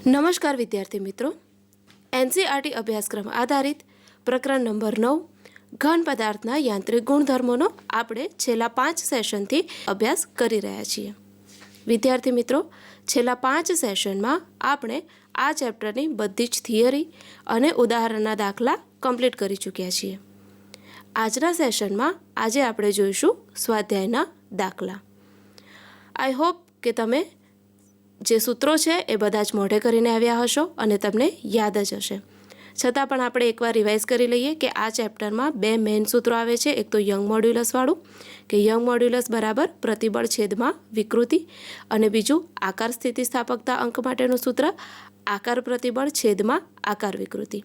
નમસ્કાર વિદ્યાર્થી મિત્રો, એનસીઆરટી અભ્યાસક્રમ આધારિત પ્રકરણ નંબર 9 ઘન પદાર્થના યાંત્રિક ગુણધર્મોનો આપણે છેલ્લા 5 સેશનથી અભ્યાસ કરી રહ્યા છીએ. વિદ્યાર્થી મિત્રો, છેલ્લા 5 સેશનમાં આપણે આ ચેપ્ટરની બધી જ થિયરી અને ઉદાહરણના દાખલા કમ્પ્લીટ કરી ચૂક્યા છીએ. આજના સેશનમાં આજે આપણે જોઈશું સ્વાધ્યાયના દાખલા. આઈ હોપ કે તમે જે સૂત્રો છે એ બધા જ મોઢે કરીને આવ્યા હશો અને તમને યાદ જ હશે. છતાં પણ આપણે એકવાર રિવાઇઝ કરી લઈએ કે આ ચેપ્ટરમાં 2 મેઇન સૂત્રો આવે છે. એક તો યંગ મોડ્યુલસવાળું કે યંગ મોડ્યુલસ બરાબર પ્રતિબળ છેદમાં વિકૃતિ, અને બીજું આકાર સ્થિતિસ્થાપકતા અંક માટેનું સૂત્ર આકાર પ્રતિબળ છેદમાં આકાર વિકૃતિ.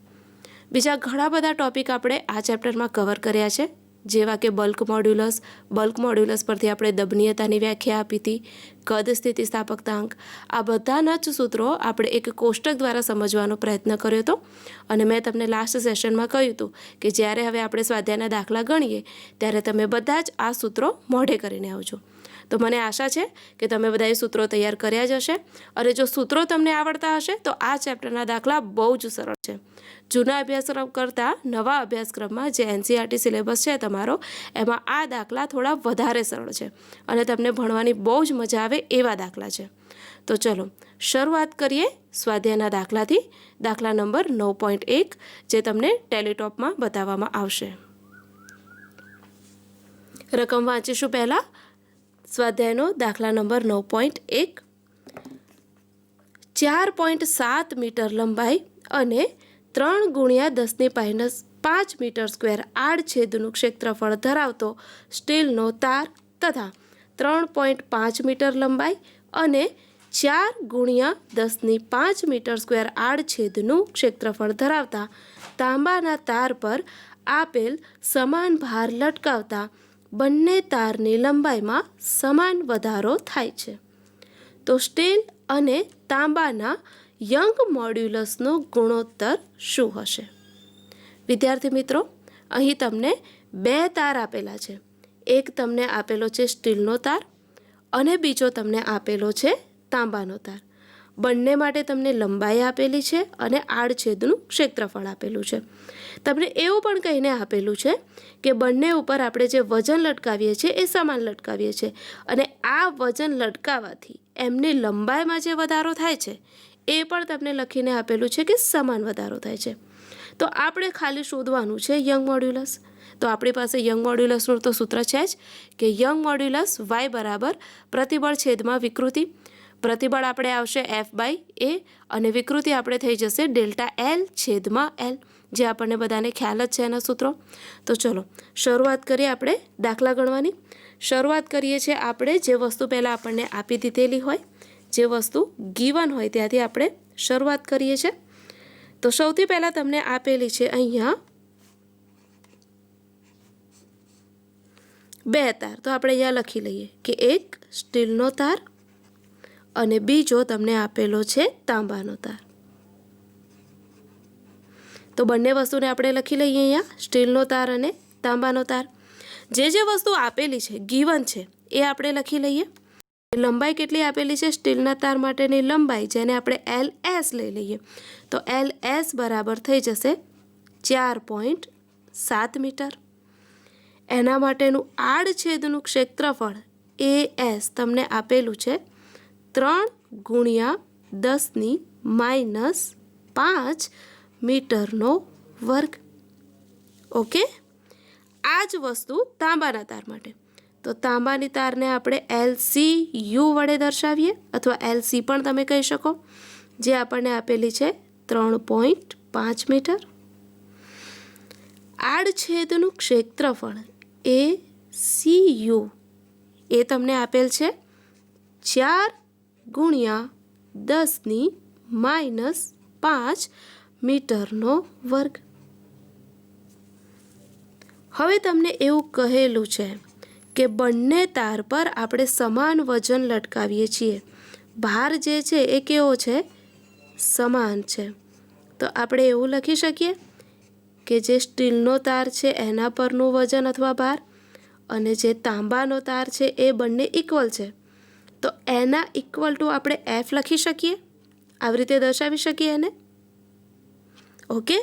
બીજા ઘણા બધા ટોપિક આપણે આ ચેપ્ટરમાં કવર કર્યા છે, જેવા કે બલ્ક મોડ્યુલસ પરથી આપણે દબનીયતાની વ્યાખ્યા આપી હતી, કદ સ્થિતિસ્થાપકતાંક. આ બધાના જ સૂત્રો આપણે એક કોષ્ટક દ્વારા સમજવાનો પ્રયત્ન કર્યો હતો, અને મેં તમને લાસ્ટ સેશનમાં કહ્યું હતું કે જ્યારે હવે આપણે સ્વાધ્યાયના દાખલા ગણીએ ત્યારે તમે બધા જ આ સૂત્રો મોઢે કરીને આવજો. તો મને આશા છે કે તમે બધાએ સૂત્રો તૈયાર કર્યા જ હશે, અને જો સૂત્રો તમને આવડતા હશે તો આ ચેપ્ટરના દાખલા બહુ જ સરળ છે. જૂના અભ્યાસક્રમ કરતાં નવા અભ્યાસક્રમમાં જે એનસીઆરટી સિલેબસ છે તમારો, એમાં આ દાખલા થોડા વધારે સરળ છે અને તમને ભણવાની બહુ જ મજા આવે એવા દાખલા છે. તો ચલો શરૂઆત કરીએ સ્વાધ્યાયના દાખલાથી. દાખલા નંબર 9.1 જે તમને ટેલીટોપમાં બતાવવામાં આવશે. રકમ વાંચીશું પહેલાં. સ્વાધ્યાયનો દાખલા નંબર 9.1. 4.7 મીટર લંબાઈ અને 3 × 10⁵ મીટર સ્ક્વેર આડછેદનું ક્ષેત્રફળ ધરાવતો સ્ટીલનો તાર તથા 3.5 મીટર લંબાઈ અને 4 × 10⁵ મીટર સ્ક્વેર આડછેદનું ક્ષેત્રફળ ધરાવતા તાંબાના તાર પર આપેલ સમાન ભાર લટકાવતા બંને તારની લંબાઈમાં સમાન વધારો થાય છે. તો સ્ટીલ અને તાંબાના યંગ મોડ્યુલસનો ગુણોત્તર શું હશે? વિદ્યાર્થી મિત્રો, અહીં તમને 2 તાર આપેલા છે. એક તમને આપેલો છે સ્ટીલનો તાર અને બીજો તમને આપેલો છે તાંબાનો તાર. બંને માટે તમને લંબાઈ આપેલી છે અને આડછેદનું ક્ષેત્રફળ આપેલું છે. તમને એવું પણ કહીને આપેલું છે કે બંને ઉપર આપણે જે વજન લટકાવીએ છીએ એ સમાન લટકાવીએ છીએ, અને આ વજન લટકાવવાથી એમની લંબાઈમાં જે વધારો થાય છે એ પણ તમને લખીને આપેલું છે કે સમાન વધારો થાય છે. તો આપણે ખાલી શોધવાનું છે યંગ મોડ્યુલસ. તો આપણી પાસે યંગ મોડ્યુલસનું તો સૂત્ર છે જ કે યંગ મોડ્યુલસ y બરાબર પ્રતિબળ છેદમાં વિકૃતિ. પ્રતિબળ આપણે આવશે F/A અને વિકૃતિ આપણે થઈ જશે Δl/L, જે આપણને બધાને ખ્યાલ જ છે એના સૂત્રો. તો ચલો શરૂઆત કરીએ આપણે દાખલા ગણવાની. શરૂઆત કરીએ છીએ આપણે જે વસ્તુ પહેલાં આપણને આપી દીધેલી હોય, જે વસ્તુ ગીવન હોય ત્યાંથી આપણે શરૂઆત કરીએ છીએ. તો સૌથી પહેલાં તમને આપેલી છે અહીંયા 2 તાર. તો આપણે અહીંયા લખી લઈએ કે એક સ્ટીલનો તાર અને બીજો તમને આપેલો છે તાંબાનો તાર. તો બંને વસ્તુને આપણે લખી લઈએ અહીંયા, સ્ટીલનો તાર અને તાંબાનો તાર. જે વસ્તુ આપેલી છે ગીવન છે એ આપણે લખી લઈએ. લંબાઈ કેટલી આપેલી છે સ્ટીલના તાર માટેની લંબાઈ, જેને આપણે LS લઈ લઈએ. તો LS બરાબર થઈ જશે 4.7 મીટર. એના માટેનું આડછેદનું ક્ષેત્રફળ AS તમને આપેલું છે 3 × 10⁻5 મીટરનો વર્ગ. ઓકે, આ જ વસ્તુ તાંબાના તાર માટે. તો તાંબાની તારને આપણે LCU વડે દર્શાવીએ, અથવા LC પણ તમે કહી શકો, જે આપણને આપેલી છે 3.5 મીટર. આડછેદનું ક્ષેત્રફળ ACU એ તમને આપેલ છે 4 × 10⁻5 મીટરનો વર્ગ. હવે તમને એવું કહેલું છે કે બંને તાર પર આપણે સમાન વજન લટકાવીએ છીએ. ભાર જે છે એ કેવો છે? સમાન છે. તો આપણે એવું લખી શકીએ કે જે સ્ટીલનો તાર છે એના પરનું વજન અથવા ભાર અને જે તાંબાનો તાર છે એ બંને ઇક્વલ છે. તો એના ઇક્વલ ટુ આપણે F લખી શકીએ આવી રીતે દર્શાવી શકીએ એને. ઓકે.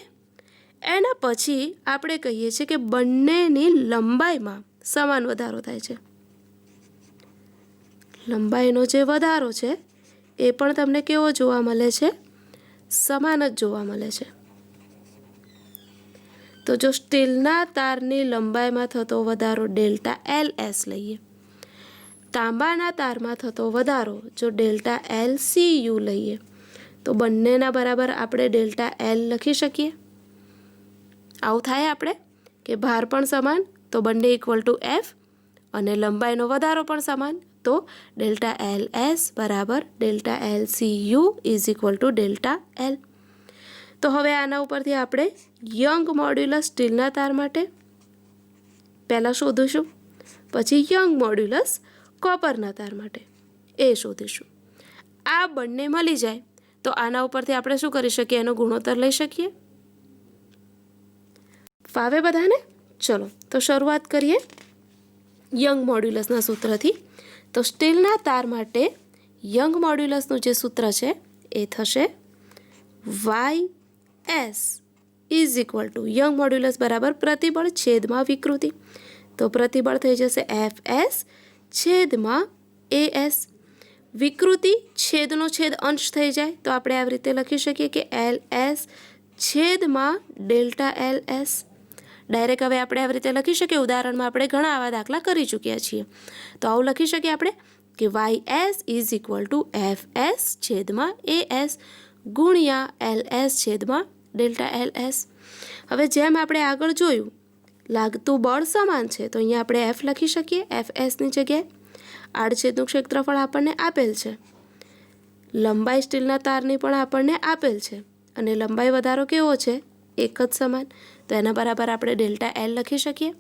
એના પછી આપણે કહીએ છીએ કે બંનેની લંબાઈમાં સમાન વધારો થાય છે. લંબાઈનો જે વધારો છે એ પણ તમને કેવો જોવા મળે છે? સમાન જ જોવા મળે છે. તો જો સ્ટીલના તારની લંબાઈમાં થતો વધારો ડેલ્ટા એલ એસ લઈએ, તાંબાના તારમાં થતો વધારો જો ડેલ્ટા એલ સી યુ લઈએ, તો બંનેના બરાબર આપણે ડેલ્ટા એલ લખી શકીએ. આવું થાય આપણે કે ભાર પણ સમાન તો બંને ઇક્વલ ટુ એફ, અને લંબાઈનો વધારો પણ સમાન તો ડેલ્ટા એલ એસ બરાબર delta L C U is equal to delta L. તો હવે આના ઉપરથી આપણે યંગ મોડ્યુલસ સ્ટીલના તાર માટે પહેલાં શોધીશું, પછી યંગ મોડ્યુલસ કોપરના તાર માટે એ શોધીશું. આ બંને મળી જાય તો આના ઉપરથી આપણે શું કરી શકીએ? એનો ગુણોત્તર લઈ શકીએ. ફાવે બધાને? ચલો તો શરૂઆત કરીએ યંગ મોડ્યુલસના સૂત્રથી. તો સ્ટીલના તાર માટે યંગ મોડ્યુલસનું જે સૂત્ર છે એ થશે Y S is equal to young modulus બરાબર પ્રતિબળ છેદમાં વિકૃતિ. તો પ્રતિબળ થઈ જશે એફ એસ છેદમાં એ એસ. વિકૃતિ છેદનો છેદ અંશ થઈ જાય તો આપણે આવી રીતે લખી શકીએ કે એલ એસ છેદમાં ડેલ્ટા એલ એસ. ડાયરેક્ટ હવે આપણે આવી રીતે લખી શકીએ. ઉદાહરણમાં આપણે ઘણા આવા દાખલા કરી ચૂક્યા છીએ. તો આવું લખી શકીએ આપણે કે Y S is equal to F S છેદમાં એ એસ ગુણ્યા એલ એસ છેદમાં ડેલ્ટા એલ એસ. હવે જેમ આપણે આગળ જોયું લાગતું બળ સમાન છે તો અહીંયા આપણે એફ લખી શકીએ. એફ એસની જગ્યાએ આડછેદનું ક્ષેત્રફળ આપણને આપેલ છે, લંબાઈ સ્ટીલના તારની પણ આપણને આપેલ છે, અને લંબાઈ વધારો કેવો છે? એક જ સમાન. તો એના બરાબર આપણે ડેલ્ટા એલ લખી શકીએ.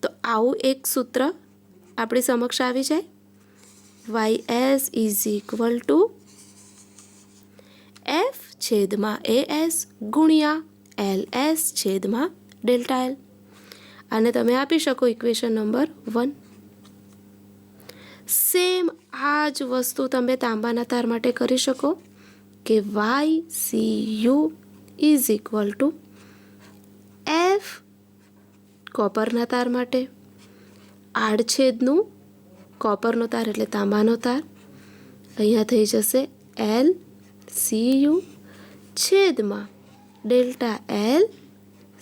તો આવું એક સૂત્ર આપણી સમક્ષ આવી જાય. Y S is equal to F છેદમાં એ એસ ગુણ્યા એલ એસ છેદમાં ડેલ્ટા એલ. આને તમે આપી શકો ઇક્વેશન નંબર 1. સેમ આ જ વસ્તુ તમે તાંબાના તાર માટે કરી શકો કે Y C U is equal to F કોપરના તાર માટે આડછેદનું કોપરનો તાર એટલે તાંબાનો તાર અહીંયા થઈ જશે એલ સી યુ છેદમાં ડેલ્ટા એલ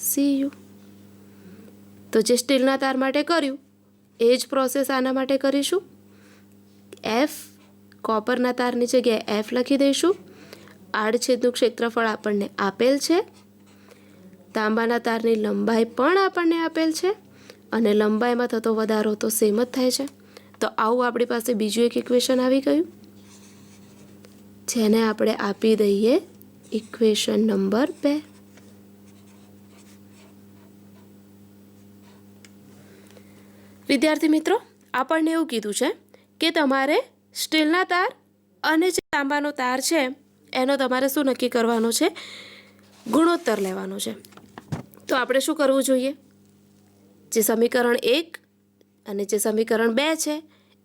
સી યુ. તો જે સ્ટીલના તાર માટે કર્યું એ જ પ્રોસેસ આના માટે કરીશું. એફ કોપરના તારની જગ્યાએ એફ લખી દઈશું. આડછેદનું ક્ષેત્રફળ આપણને આપેલ છે, તાંબાના તારની લંબાઈ પણ આપણને આપેલ છે, અને લંબાઈમાં થતો વધારો તો સેમ જ થાય છે. તો આવું આપણી પાસે બીજું એક ઇક્વેશન આવી ગયું, જેને આપણે આપી દઈએ ઇક્વેશન નંબર 2. વિદ્યાર્થી મિત્રો, આપણને એવું કીધું છે કે તમારે સ્ટીલના તાર અને જે તાંબાનો તાર છે એનો તમારે શું નક્કી કરવાનો છે? ગુણોત્તર લેવાનો છે. તો આપણે શું કરવું જોઈએ? જે સમીકરણ 1 અને જે સમીકરણ 2 છે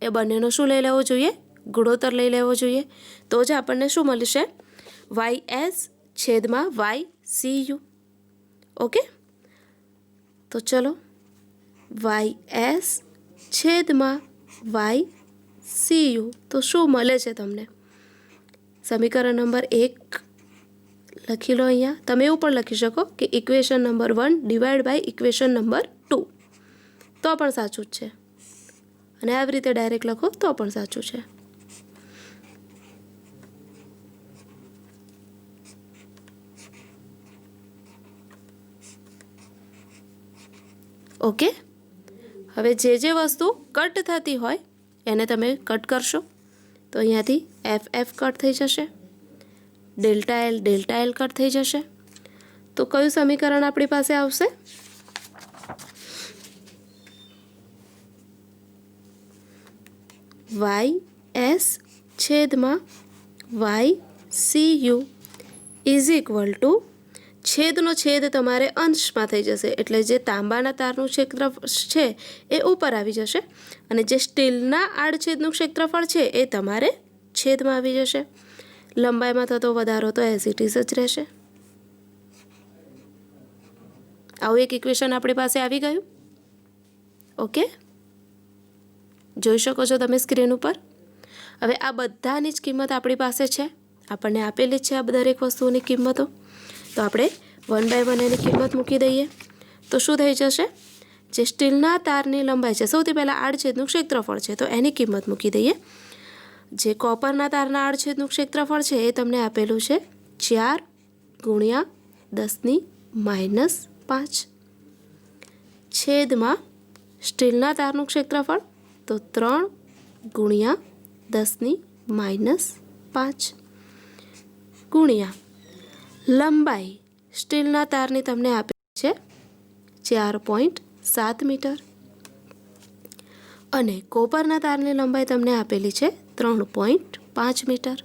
એ બંનેનો શું લઈ લેવો જોઈએ? ગુણોત્તર લઈ લેવો જોઈએ. તો જ આપણને શું મળશે? વાય એસ છેદમાં વાય સી યુ. ઓકે, તો ચલો વાય એસ છેદમાં વાય સી યુ. તો શું મળે છે તમને? સમીકરણ નંબર 1 લખી લો અહીંયા. તમે એવું પણ લખી શકો કે equation number 1 divide by equation number 2, તો પણ સાચું જ છે. અને આવી રીતે ડાયરેક્ટ લખો તો પણ સાચું છે. ઓકે, હવે જે વસ્તુ કટ થતી હોય એને તમે કટ કરશો તો અહીંયાથી એફ એફ કટ થઈ જશે, ડેલ્ટા એલ કટ થઈ જશે. તો કયું સમીકરણ આપણી પાસે આવશે? વાય એસ છેદમાં Y C U is equal to છેદનો છેદ તમારે અંશમાં થઈ જશે, એટલે જે તાંબાના તારનું ક્ષેત્રફળ છે એ ઉપર આવી જશે, અને જે સ્ટીલના આડછેદનું ક્ષેત્રફળ છે એ તમારે છેદમાં આવી જશે. લંબાઈમાં થતો વધારો તો એઝ ઇટ ઇઝ જ રહેશે. આવું એક ઇક્વેશન આપણી પાસે આવી ગયું. ઓકે, જોઈ શકો છો તમે સ્ક્રીન ઉપર. હવે આ બધાની જ કિંમત આપણી પાસે છે, આપણને આપેલી જ છે આ દરેક વસ્તુઓની કિંમતો. તો આપણે 1/1 એની કિંમત મૂકી દઈએ તો શું થઈ જશે? જે સ્ટીલના તારની લંબાઈ છે, સૌથી પહેલાં આડછેદનું ક્ષેત્રફળ છે તો એની કિંમત મૂકી દઈએ. જે કોપરના તારના આડછેદનું ક્ષેત્રફળ છે એ તમને આપેલું છે 4 × 10⁻5 છેદમાં સ્ટીલના તારનું ક્ષેત્રફળ તો 3 × 10⁻5 ગુણ્યા લંબાઈ સ્ટીલના તારની તમને આપેલી છે 4.7 મીટર અને કોપરના તારની લંબાઈ તમને આપેલી છે 3.5 મીટર.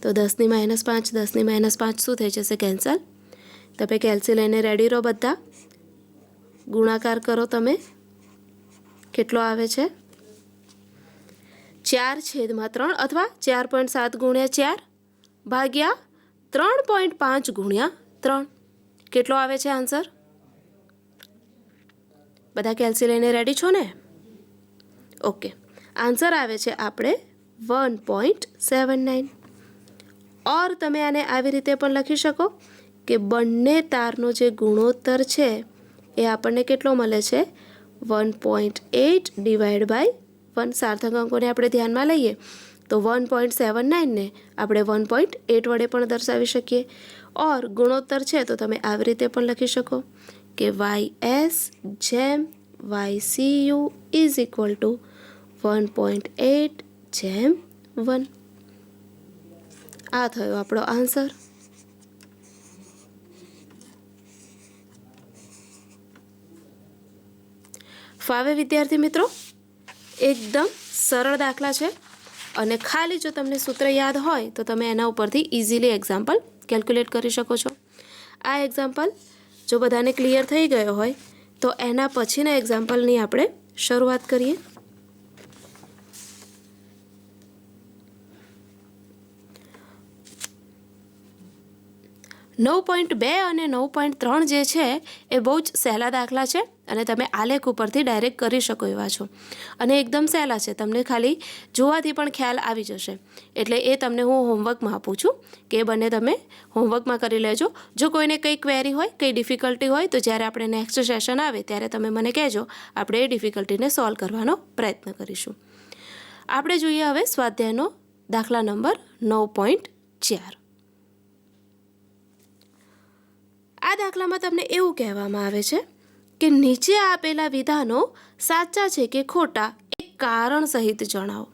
તો 10⁻5 10⁻5 શું થઈ જશે? કેન્સલ. તમે કેલ્સી લઈને રેડી રહો બધા. ગુણાકાર કરો તમે. કેટલો આવે છે? 4/3 અથવા 4.7 × 4 ભાગ્યા 3.5 × 3. કેટલો આવે છે આન્સર? બધા કેલ્સી લઈને રેડી છો ને? ઓકે, આન્સર આવે છે આપણે 1.79. ઓર તમે આને આવી રીતે પણ લખી શકો કે બંને તારનો જે ગુણોત્તર છે એ આપણને કેટલો મળે છે? 1.8 / 1. સાર્થક અંકોને આપણે ધ્યાનમાં લઈએ તો 1.79 ને આપણે 1.8 વડે પણ દર્શાવી શકીએ. ઓર ગુણોત્તર છે તો તમે આવી રીતે પણ લખી શકો કે YS/YCU = 1.8/1. આ થયો આપણો આન્સર. ફાવે વિદ્યાર્થી મિત્રો? એકદમ સરળ દાખલા છે અને ખાલી જો તમને સૂત્ર યાદ હોય તો તમે એના ઉપરથી ઇઝીલી એક્ઝામ્પલ કેલ્ક્યુલેટ કરી શકો છો. આ એક્ઝામ્પલ જો બધાને ક્લિયર થઈ ગયો હોય તો એના પછીના એક્ઝામ્પલની આપણે શરૂઆત કરીએ. .2 અને 9.3 જે છે એ બહુ જ સહેલા દાખલા છે અને તમે આલેખ ઉપરથી ડાયરેક્ટ કરી શકો એવા છો અને એકદમ સહેલા છે. તમને ખાલી જોવાથી પણ ખ્યાલ આવી જશે. એટલે એ તમને હું હોમવર્કમાં આપું છું કે એ બંને તમે હોમવર્કમાં કરી લેજો. જો કોઈને કંઈ ક્વેરી હોય, કંઈ ડિફિકલ્ટી હોય તો જ્યારે આપણે નેક્સ્ટ સેશન આવે ત્યારે તમે મને કહેજો. આપણે એ ડિફિકલ્ટીને સોલ્વ કરવાનો પ્રયત્ન કરીશું. આપણે જોઈએ હવે સ્વાધ્યાયનો દાખલા નંબર 9.4. આ દાખલામાં તમને એવું કહેવામાં આવે છે કે નીચે આપેલા વિધાનો સાચા છે કે ખોટા એક કારણ સહિત જણાવો.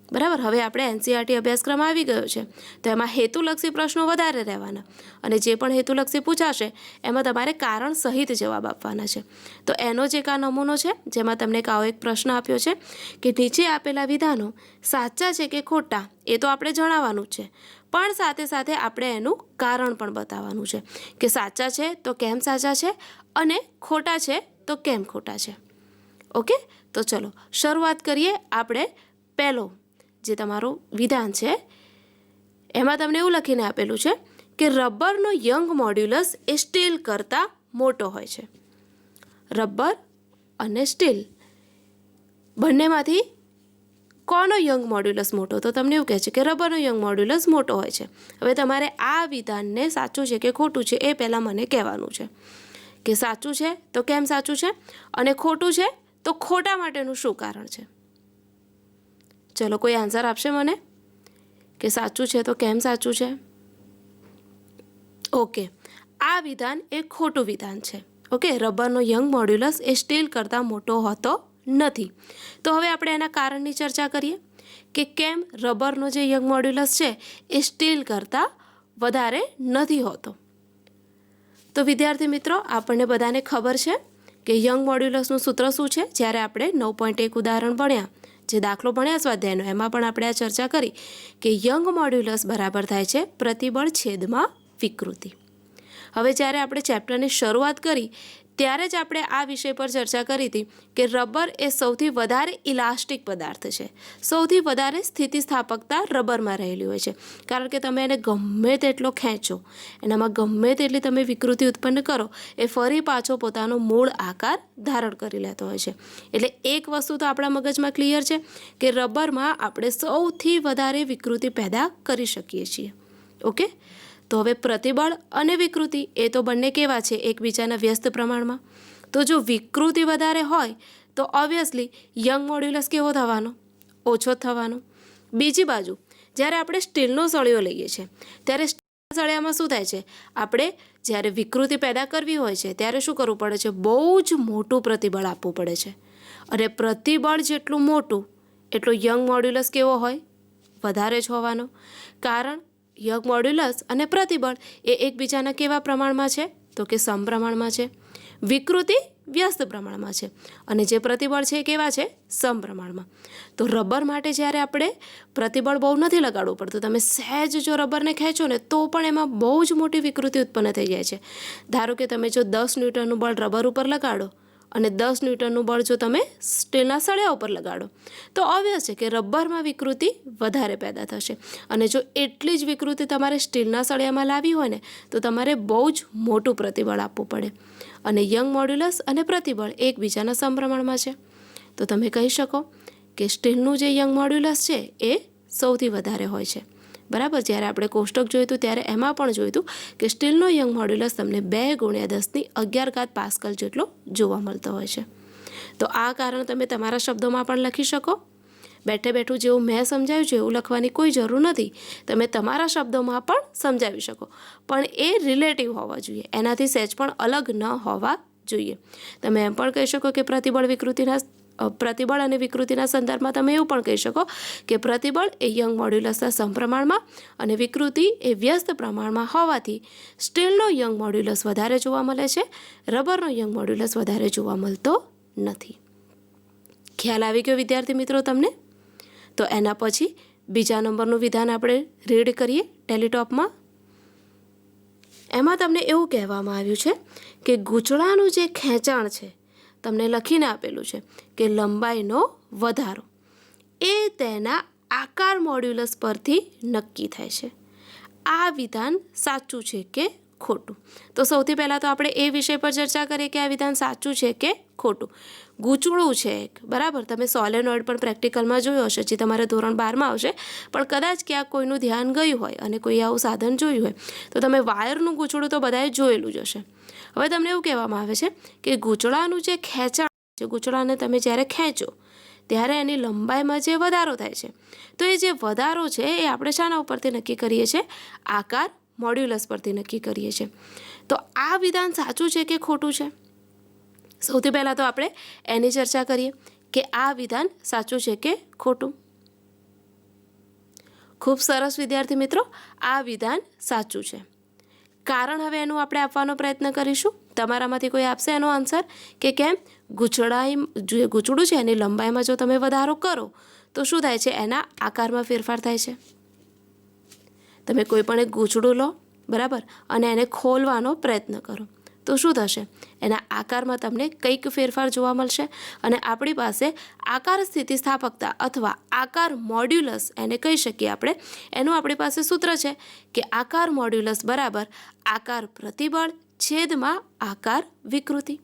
બરાબર. હવે આપણે એનસીઈઆરટી અભ્યાસક્રમ આવી ગયો છે તો એમાં હેતુલક્ષી પ્રશ્નો વધારે રહેવાના અને જે પણ હેતુલક્ષી પૂછાશે એમાં તમારે કારણ સહિત જવાબ આપવાના છે. તો એનો જ એક આ નમૂનો છે જેમાં તમને આવો એક પ્રશ્ન આપ્યો છે કે નીચે આપેલા વિધાનો સાચા છે કે ખોટા એ તો આપણે જણાવવાનું જ છે, પણ સાથે સાથે આપણે એનું કારણ પણ બતાવવાનું છે કે સાચા છે તો કેમ સાચા છે અને ખોટા છે તો કેમ ખોટા છે. ઓકે, તો ચલો શરૂઆત કરીએ. આપણે પહેલો જે તમારું વિધાન છે એમાં તમને એવું લખીને આપેલું છે કે રબરનો યંગ મોડ્યુલસ એ સ્ટીલ કરતાં મોટો હોય છે. રબર અને સ્ટીલ બંનેમાંથી કોનો યંગ મોડ્યુલસ મોટો? તો તમને એવું કહે છે કે રબરનો યંગ મોડ્યુલસ મોટો હોય છે. હવે તમારે આ વિધાનને સાચું છે કે ખોટું છે એ પહેલાં મને કહેવાનું છે કે સાચું છે તો કેમ સાચું છે અને ખોટું છે તો ખોટા માટેનું શું કારણ છે. ચલો કોઈ આન્સર આપશે મને કે સાચું છે તો કેમ સાચું છે? ઓકે, આ વિધાન એ ખોટું વિધાન છે. ઓકે, રબરનો યંગ મોડ્યુલસ એ સ્ટીલ કરતાં મોટો હોતો નથી. તો હવે આપણે એના કારણની ચર્ચા કરીએ કે કેમ રબરનો જે યંગ મોડ્યુલસ છે એ સ્ટીલ કરતાં વધારે નથી હોતો. તો વિદ્યાર્થી મિત્રો, આપણને બધાને ખબર છે કે યંગ મોડ્યુલસનું સૂત્ર શું છે. જ્યારે આપણે 9.1 ઉદાહરણ ભણ્યા, જે દાખલો ભણ્યા સ્વાધ્યાયનો, એમાં પણ આપણે આ ચર્ચા કરી કે યંગ મોડ્યુલસ બરાબર થાય છે પ્રતિબળ છેદમાં વિકૃતિ. હવે જ્યારે આપણે ચેપ્ટરની શરૂઆત કરી ત્યારે જ આપણે આ વિષય પર ચર્ચા કરી હતી કે રબર એ સૌથી વધારે ઇલાસ્ટિક પદાર્થ છે, સૌથી વધારે સ્થિતિસ્થાપકતા રબરમાં રહેલી હોય છે, કારણ કે તમે એને ગમે તેટલો ખેંચો, એનામાં ગમે તેટલી તમે વિકૃતિ ઉત્પન્ન કરો, એ ફરી પાછો પોતાનો મૂળ આકાર ધારણ કરી લેતો હોય છે. એટલે એક વસ્તુ તો આપણા મગજમાં ક્લિયર છે કે રબરમાં આપણે સૌથી વધારે વિકૃતિ પેદા કરી શકીએ છીએ. ઓકે, તો હવે પ્રતિબળ અને વિકૃતિ એ તો બંને કેવા છે, એકબીજાના વ્યસ્ત પ્રમાણમાં. તો જો વિકૃતિ વધારે હોય તો ઓબ્વિયસલી યંગ મોડ્યુલસ કેવો થવાનો? ઓછો થવાનો. બીજી બાજુ જ્યારે આપણે સ્ટીલનો સળિયો લઈએ છીએ ત્યારે સ્ટીલના સળિયામાં શું થાય છે, આપણે જ્યારે વિકૃતિ પેદા કરવી હોય છે ત્યારે શું કરવું પડે છે? બહુ જ મોટું પ્રતિબળ આપવું પડે છે. અને પ્રતિબળ જેટલું મોટું એટલું યંગ મોડ્યુલસ કેવો હોય? વધારે જ હોવાનો. કારણ યંગ મોડ્યુલસ અને પ્રતિબળ એ એકબીજાના કેવા પ્રમાણમાં છે? તો કે સમપ્રમાણમાં છે. વિકૃતિ વ્યસ્ત પ્રમાણમાં છે અને જે પ્રતિબળ છે એ કેવા છે? સમપ્રમાણમાં. તો રબર માટે જ્યારે આપણે પ્રતિબળ બહુ નથી લગાડવું પડતું, તમે સહેજ જો રબરને ખેંચો ને તો પણ એમાં બહુ જ મોટી વિકૃતિ ઉત્પન્ન થઈ જાય છે. ધારો કે તમે જો 10 ન્યૂટનનું બળ રબર ઉપર લગાડો અને 10 ન્યૂટનનું બળ જો તમે સ્ટીલના સળિયા ઉપર લગાડો તો ઓબ્વિયસ છે કે રબરમાં વિકૃતિ વધારે પેદા થશે. અને જો એટલી જ વિકૃતિ તમારે સ્ટીલના સળિયામાં લાવવી હોય ને તો તમારે બહુ જ મોટું પ્રતિબળ આપવું પડે. અને યંગ મોડ્યુલસ અને પ્રતિબળ એકબીજાના સમપ્રમાણમાં છે. તો તમે કહી શકો કે સ્ટીલનું જે યંગ મોડ્યુલસ છે એ સૌથી વધારે હોય છે. બરાબર. જ્યારે આપણે કોષ્ટક જોયું હતું ત્યારે એમાં પણ જોયું હતું કે સ્ટીલનો યંગ મોડ્યુલસ તમને 2 × 10⁻11 પાસ્કલ જેટલો જોવા મળતો હોય છે. તો આ કારણ તમે તમારા શબ્દોમાં પણ લખી શકો. બેઠે બેઠું જેવું મેં સમજાવ્યું છે એવું લખવાની કોઈ જરૂર નથી. તમે તમારા શબ્દોમાં પણ સમજાવી શકો, પણ એ રિલેટિવ હોવા જોઈએ, એનાથી સહેજ પણ અલગ ન હોવા જોઈએ. તમે એમ પણ કહી શકો કે પ્રતિબળ અને વિકૃતિના સંદર્ભમાં તમે એવું પણ કહી શકો કે પ્રતિબળ એ યંગ મોડ્યુલસના સમપ્રમાણમાં અને વિકૃતિ એ વ્યસ્ત પ્રમાણમાં હોવાથી સ્ટીલનો યંગ મોડ્યુલસ વધારે જોવા મળે છે, રબરનો યંગ મોડ્યુલસ વધારે જોવા મળતો નથી. ખ્યાલ આવી ગયો વિદ્યાર્થી મિત્રો તમને? તો એના પછી બીજા નંબરનું વિધાન આપણે રીડ કરીએ ટેલિટોપમાં. એમાં તમને એવું કહેવામાં આવ્યું છે કે ગૂંચળાનું જે ખેંચાણ છે, તમને લખીને આપેલું છે કે લંબાઈનો વધારો એ તેના આકાર મોડ્યુલસ પરથી નક્કી થાય છે. આ વિધાન સાચું છે કે ખોટું? તો સૌથી પહેલાં તો આપણે એ વિષય પર ચર્ચા કરીએ કે આ વિધાન સાચું છે કે ખોટું. ગૂંચળું છે એક, બરાબર. તમે સોલેનોઇડ પણ પ્રેક્ટિકલમાં જોયું હશે, જે તમારે ધોરણ 12માં આવશે. પણ કદાચ ક્યાંક કોઈનું ધ્યાન ગયું હોય અને કોઈ આવું સાધન જોયું હોય તો તમે વાયરનું ગૂંચળું તો બધાએ જોયેલું જ હશે. હવે તમને એવું કહેવામાં આવે છે કે ગૂંચળાનું જે ખેંચાણ છે, ગૂંચળાને તમે જ્યારે ખેંચો ત્યારે એની લંબાઈમાં જે વધારો થાય છે, તો એ જે વધારો છે એ આપણે શાના ઉપરથી નક્કી કરીએ છીએ? આકાર મોડ્યુલસ પરથી નક્કી કરીએ છીએ. તો આ વિધાન સાચું છે કે ખોટું છે? સૌથી પહેલાં તો આપણે એની ચર્ચા કરીએ કે આ વિધાન સાચું છે કે ખોટું. ખૂબ સરસ વિદ્યાર્થી મિત્રો, આ વિધાન સાચું છે. કારણ હવે એનું આપણે આપવાનો પ્રયત્ન કરીશું. તમારામાંથી કોઈ આપશે એનો આન્સર કે કેમ? ગૂંચળું છે એની લંબાઈમાં જો તમે વધારો કરો તો શું થાય છે? એના આકારમાં ફેરફાર થાય છે. તમે કોઈ પણ એક ગૂંચળું લો, બરાબર, અને એને ખોલવાનો પ્રયત્ન કરો તો શું થશે? એના આકારમાં તમને કંઈક ફેરફાર જોવા મળશે. અને આપણી પાસે આકાર સ્થિતિસ્થાપકતા અથવા આકાર મોડ્યુલસ એને કહી શકીએ આપણે. એનું આપણી પાસે સૂત્ર છે કે આકાર મોડ્યુલસ બરાબર આકાર પ્રતિબળ છેદમાં આકાર વિકૃતિ.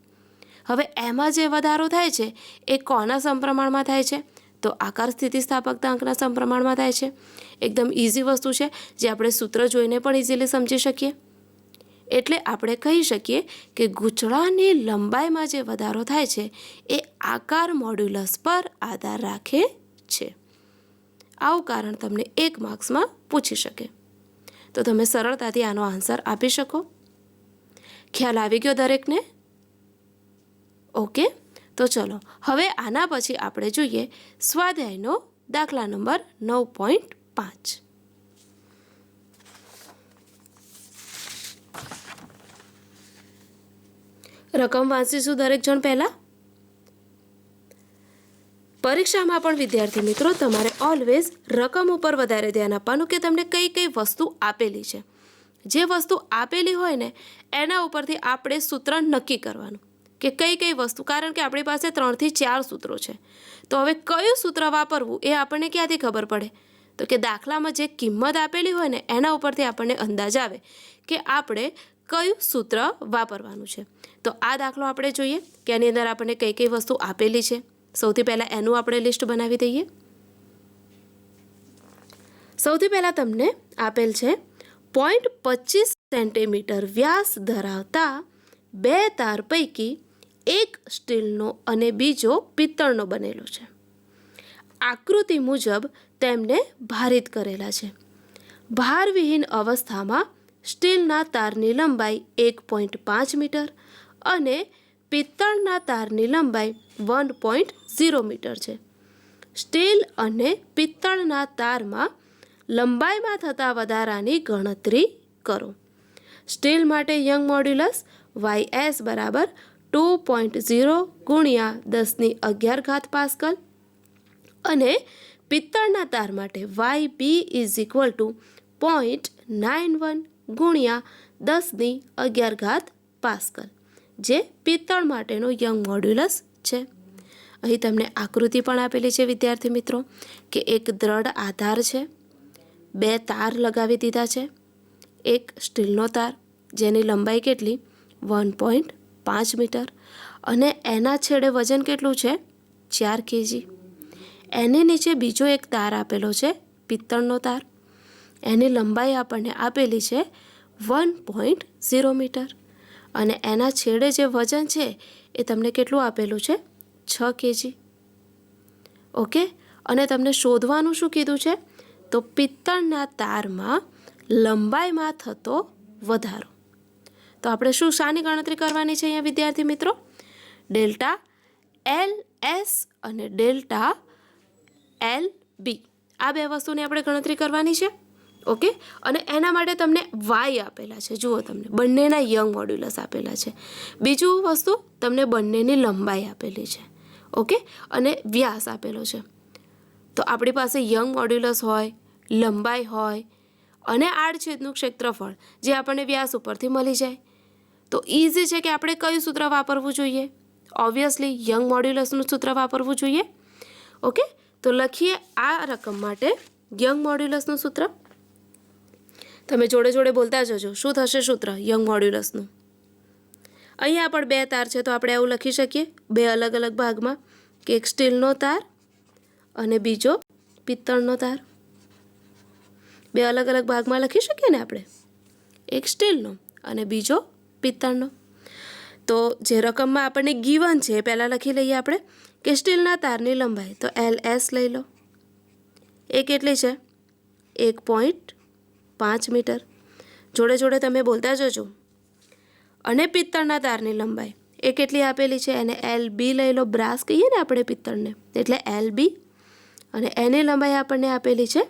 હવે એમાં જે વધારો થાય છે એ કોના સમપ્રમાણમાં થાય છે? તો આકાર સ્થિતિસ્થાપકતાંકના સમપ્રમાણમાં થાય છે. એકદમ ઇઝી વસ્તુ છે જે આપણે સૂત્ર જોઈને પણ ઇઝીલી સમજી શકીએ. એટલે આપણે કહી શકીએ કે ગૂંચળાની લંબાઈમાં જે વધારો થાય છે એ આકાર મોડ્યુલસ પર આધાર રાખે છે. આવું કારણ તમને 1 માર્ક્સમાં પૂછી શકે. તો તમે સરળતાથી આનો આન્સર આપી શકો. ખ્યાલ આવી ગયો દરેકને? ઓકે, તો ચલો હવે આના પછી આપણે જોઈએ સ્વાધ્યાયનો દાખલા નંબર 9.5. રકમ વાંચીશું દરેક જણ પહેલાં. પરીક્ષામાં પણ વિદ્યાર્થી મિત્રો તમારે ઓલવેઝ રકમ ઉપર વધારે ધ્યાન આપવાનું કે તમને કઈ કઈ વસ્તુ આપેલી છે. જે વસ્તુ આપેલી હોય ને એના ઉપરથી આપણે સૂત્ર નક્કી કરવાનું. કે કઈ કઈ વસ્તુ, કારણ કે આપણી પાસે 3 થી 4 સૂત્રો છે. તો હવે કયું સૂત્ર વાપરવું એ આપણને ક્યાંથી ખબર પડે? તો કે દાખલામાં જે કિંમત આપેલી હોય ને એના ઉપરથી આપણને અંદાજ આવે કે આપણે કયું સૂત્ર વાપરવાનું છે. તો આ દાખલો આપણે જોઈએ કે આની અંદર આપણને કઈ કઈ વસ્તુ આપેલી છે. સૌથી પહેલાં એનું આપણે લિસ્ટ બનાવી દઈએ. સૌથી પહેલાં તમને આપેલ છે 0.25 સેન્ટીમીટર વ્યાસ ધરાવતા 2 તાર પૈકી એક સ્ટીલનો અને બીજો પિત્તળનો બનેલો છે. આકૃતિ મુજબ તેમને ભારિત કરેલા છે. ભારવિહીન અવસ્થામાં સ્ટીલના તારની લંબાઈ 1.5 મીટર અને પિત્તળના તારની લંબાઈ 1.0 મીટર છે. સ્ટીલ અને પિત્તળના તારમાં લંબાઈમાં થતા વધારાની ગણતરી કરો. સ્ટીલ માટે યંગ મોડ્યુલસ YS બરાબર 2.0 ગુણ્યા 10⁻11 પાસ્કલ અને પિત્તળના તાર માટે YB ઇઝ ઇક્વલ ટુ 0.91 ગુણ્યા 10⁻11 પાસ્કલ, જે પિત્તળ માટેનો યંગ મોડ્યુલસ છે. અહીં તમને આકૃતિ પણ આપેલી છે વિદ્યાર્થી મિત્રો કે એક દ્રઢ આધાર છે, 2 તાર લગાવી દીધા છે, એક સ્ટીલનો તાર જેની લંબાઈ કેટલી 1.5 મીટર અને એના છેડે વજન કેટલું છે 4 kg. એની નીચે બીજો એક તાર આપેલો છે પિત્તળનો તાર, એની લંબાઈ આપણને આપેલી છે 1.0 મીટર અને એના છેડે જે વજન છે એ તમને કેટલું આપેલું છે 6 kg. ઓકે, અને તમને શોધવાનું શું કીધું છે? તો પિત્તળના તારમાં લંબાઈમાં થતો વધારો. તો આપણે શાની ગણતરી કરવાની છે અહીંયા વિદ્યાર્થી મિત્રો? ડેલ્ટા LS અને ડેલ્ટા LB, આ 2 વસ્તુની આપણે ગણતરી કરવાની છે. ઓકે, અને એના માટે તમને Y આપેલા છે. જુઓ, તમને બંનેના યંગ મોડ્યુલસ આપેલા છે. બીજું વસ્તુ તમને બંનેની લંબાઈ આપેલી છે. ઓકે, અને વ્યાસ આપેલો છે. તો આપણી પાસે યંગ મોડ્યુલસ હોય, લંબાઈ હોય અને આડછેદનું ક્ષેત્રફળ જે આપણને વ્યાસ ઉપરથી મળી જાય. તો ઇઝી છે કે આપણે કયું સૂત્ર વાપરવું જોઈએ? ઓબ્વિયસલી યંગ મોડ્યુલસનું સૂત્ર વાપરવું જોઈએ. ઓકે, તો લખીએ આ રકમ માટે યંગ મોડ્યુલસનું સૂત્ર. તમે જોડે જોડે બોલતા જજો. શું થશે સૂત્ર યંગ મોડ્યુલસનું? અહીંયા પણ 2 તાર છે તો આપણે એવું લખી શકીએ 2 અલગ અલગ ભાગમાં કે એક સ્ટીલનો તાર અને બીજો પિત્તળનો તાર. 2 અલગ અલગ ભાગમાં લખી શકીએ ને આપણે, એક સ્ટીલનો અને બીજો પિત્તળનો. તો જે રકમમાં આપણને ગીવન છે એ પહેલાં લખી લઈએ આપણે કે સ્ટીલના તારની લંબાઈ, તો LS લઈ લો. એ કેટલી છે 1.5 મીટર. જોડે જોડે તમે બોલતા જજો. અને પિત્તળના તારની લંબાઈ એ કેટલી આપેલી છે? એને LB લઈ લો. બ્રાસ કહીએ ને આપણે પિત્તળને, એટલે LB અને એની લંબાઈ આપણને આપેલી છે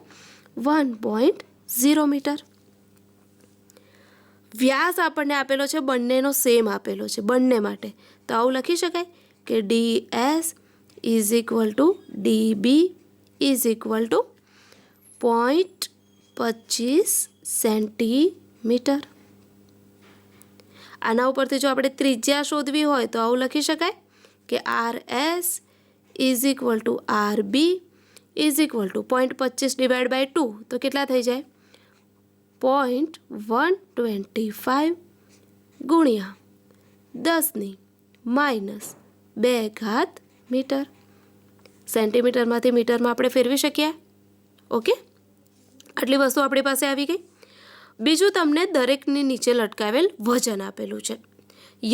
1.0 મીટર. વ્યાસ આપણને આપેલો છે બંનેનો સેમ આપેલો છે બંને માટે. તો આવું લખી શકાય કે DS is equal two DB is equal to 0.25 centimetre. આના ઉપરથી જો આપણે ત્રિજ્યા શોધવી હોય તો આવું લખી શકાય કે RS is equal to RB is equal to 0.25 divide by 2 તો કેટલા થઈ જાય 0.125 ગુણ્યા 10⁻² મીટર. સેન્ટીમીટરમાંથી મીટરમાં આપણે ફેરવી શકીએ. ઓકે, આટલી વસ્તુ આપણી પાસે આવી ગઈ. બીજું તમને દરેકની નીચે લટકાવેલ વજન આપેલું છે.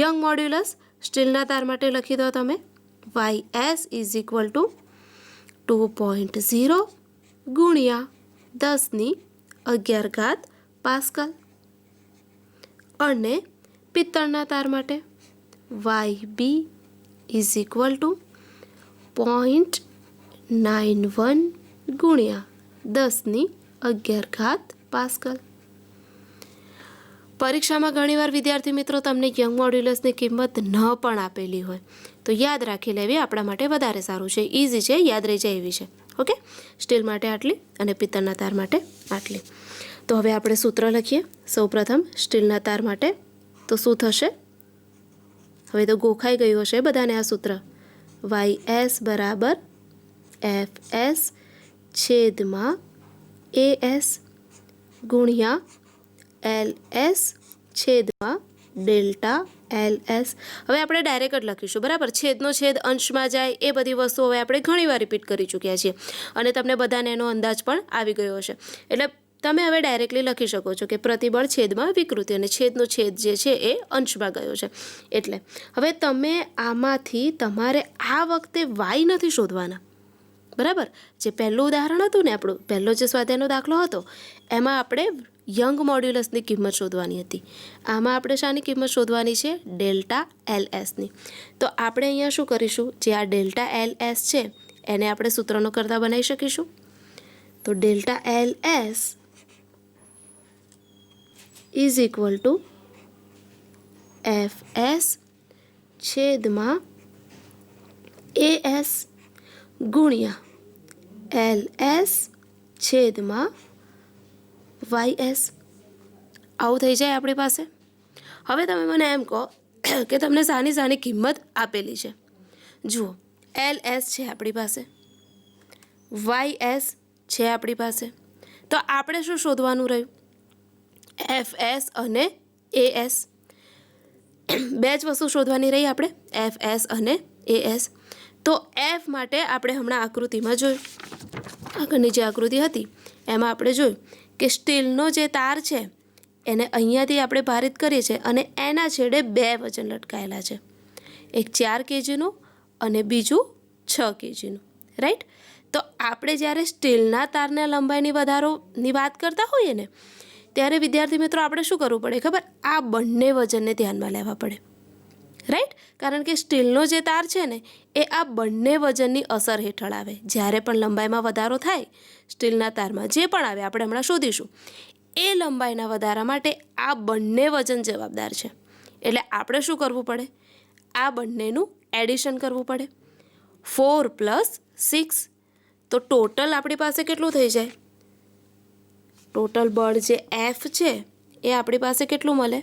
યંગ મોડ્યુલસ સ્ટીલના તાર માટે લખી દો તમે YS ઇઝ ઇક્વલ ટુ 2.0 ગુણ્યા 10⁻11 પાસ્કલ અને પિત્તળના તાર માટે YB ઇઝ ઇક્વલ ટુ 0.91 ગુણ્યા 10⁻11 પાસ્કલ. પરીક્ષામાં ઘણીવાર વિદ્યાર્થી મિત્રો તમને યંગ મોડ્યુલસની કિંમત ન પણ આપેલી હોય તો યાદ રાખી લેવી આપણા માટે વધારે સારું છે. ઇઝી છે, યાદ રહી જાય એવી છે. ઓકે, સ્ટીલ માટે આટલી અને પિત્તળના તાર માટે આટલી. તો હવે આપણે સૂત્ર લખીએ. સૌપ્રથમ સ્ટીલના તાર માટે તો શું થશે? હવે તો ગોખાઈ ગયું હશે બધાને આ સૂત્ર. YS બરાબર FS છેદમાં AS ગુણ્યા LS છેદમાં ડેલ્ટા LS. હવે આપણે ડાયરેક્ટ જ લખીશું, બરાબર. છેદનો છેદ અંશમાં જાય એ બધી વસ્તુઓ હવે આપણે ઘણીવાર રિપીટ કરી ચૂક્યા છીએ અને તમને બધાને એનો અંદાજ પણ આવી ગયો હશે. એટલે તમે હવે ડાયરેક્ટલી લખી શકો છો કે પ્રતિબળ છેદમાં વિકૃતિ, અને છેદનો છેદ જે છે એ અંશમાં ગયો છે. એટલે હવે તમે આમાંથી તમારે આ વખતે y નથી શોધવાના, બરાબર. જે પહેલું ઉદાહરણ હતું ને આપણું, પહેલો જે સ્વાધ્યાયનો દાખલો હતો, એમાં આપણે યંગ મોડ્યુલસની કિંમત શોધવાની હતી. આમાં આપણે શાની કિંમત શોધવાની છે? ડેલ્ટા LSની. તો આપણે અહીંયા શું કરીશું? જે આ ડેલ્ટા LS છે એને આપણે સૂત્રનો કરતા બનાવી શકીશું. તો delta LS is equal two FS છેદમાં AS ગુણ્યા LS છેદમાં YS. આવું થઈ જાય આપણી પાસે. હવે તમે મને એમ કહો કે તમને સાની કિંમત આપેલી છે. જુઓ, LS છે આપણી પાસે, YS છે આપણી પાસે. તો આપણે શું શોધવાનું રહ્યું? FS અને AS. બે જ વસ્તુ શોધવાની રહી આપણે, FS અને AS. તો F માટે આપણે હમણાં આકૃતિમાં જોયું, આગળની જે આકૃતિ હતી એમાં આપણે જોયું કે સ્ટીલનો જે તાર છે એને અહીંયાથી આપણે ભારિત કરીએ છીએ અને એના છેડે બે વજન લટકાયેલા છે, એક 4 kgનું અને બીજું 6 kgનું, રાઈટ. તો આપણે જ્યારે સ્ટીલના તારના લંબાઈની વધારોની વાત કરતા હોઈએ ને ત્યારે વિદ્યાર્થી મિત્રો આપણે શું કરવું પડે ખબર? આ બંને વજનને ધ્યાનમાં લેવા પડે, રાઈટ. કારણ કે સ્ટીલનો જે તાર છે ને એ આ બંને વજનની અસર હેઠળ આવે. જ્યારે પણ લંબાઈમાં વધારો થાય સ્ટીલના તારમાં, જે પણ આવે આપણે હમણાં શોધીશું, એ લંબાઈના વધારા માટે આ બંને વજન જવાબદાર છે. એટલે આપણે શું કરવું પડે? આ બંનેનું એડિશન કરવું પડે. 4 + 6. તો ટોટલ આપણી પાસે કેટલું થઈ જાય? ટોટલ બળ જે F છે એ આપણી પાસે કેટલું મળે?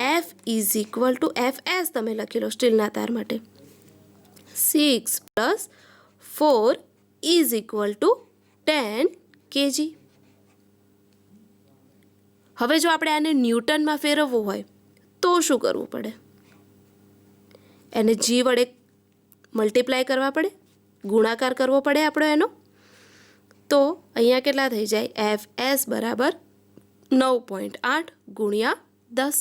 F is equal two FS તમે લખી લો સ્ટીલના તાર માટે. 6 + 4 ઇઝ ઇક્વલ ટુ 10 kg. હવે જો આપણે આને ન્યૂટનમાં ફેરવવું હોય તો શું કરવું પડે? એને G વડે મલ્ટીપ્લાય કરવા પડે, ગુણાકાર કરવો પડે આપણો એનો. તો અહીંયા કેટલા થઈ જાય? FS બરાબર 9.8 ગુણ્યા 10.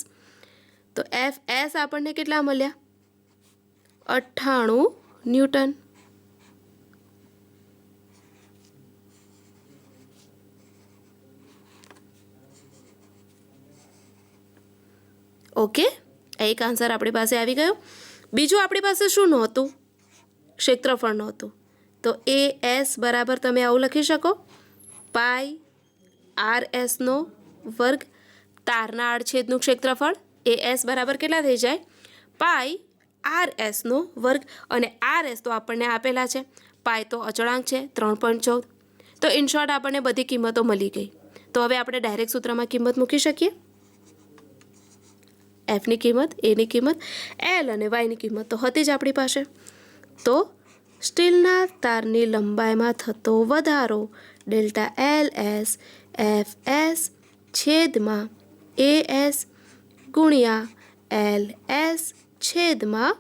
તો FS આપણને કેટલા મળ્યા? 98 ન્યૂટન. ઓકે, એક આન્સર આપણી પાસે આવી ગયો. બીજું આપણી પાસે શું નહોતું? ક્ષેત્રફળ નહોતું. તો AS બરાબર તમે આવું લખી શકો, પાઈ RSનો વર્ગ. તારના આડછેદનું ક્ષેત્રફળ AS બરાબર કેટલા થઈ જાય? પાઈ RSનો વર્ગ. અને RS તો આપણને આપેલા છે, પાઈ તો અચળાંક છે 3.14. તો ઇન શોર્ટ આપણને બધી કિંમતો મળી ગઈ. તો હવે આપણે ડાયરેક્ટ સૂત્રમાં કિંમત મૂકી શકીએ. Fની કિંમત, Aની કિંમત, L અને Yની કિંમત તો હતી જ આપણી પાસે. તો સ્ટીલના તારની લંબાઈમાં થતો વધારો ડેલ્ટા LS FS છેદમાં AS ગુણ્યા LS છેદમાં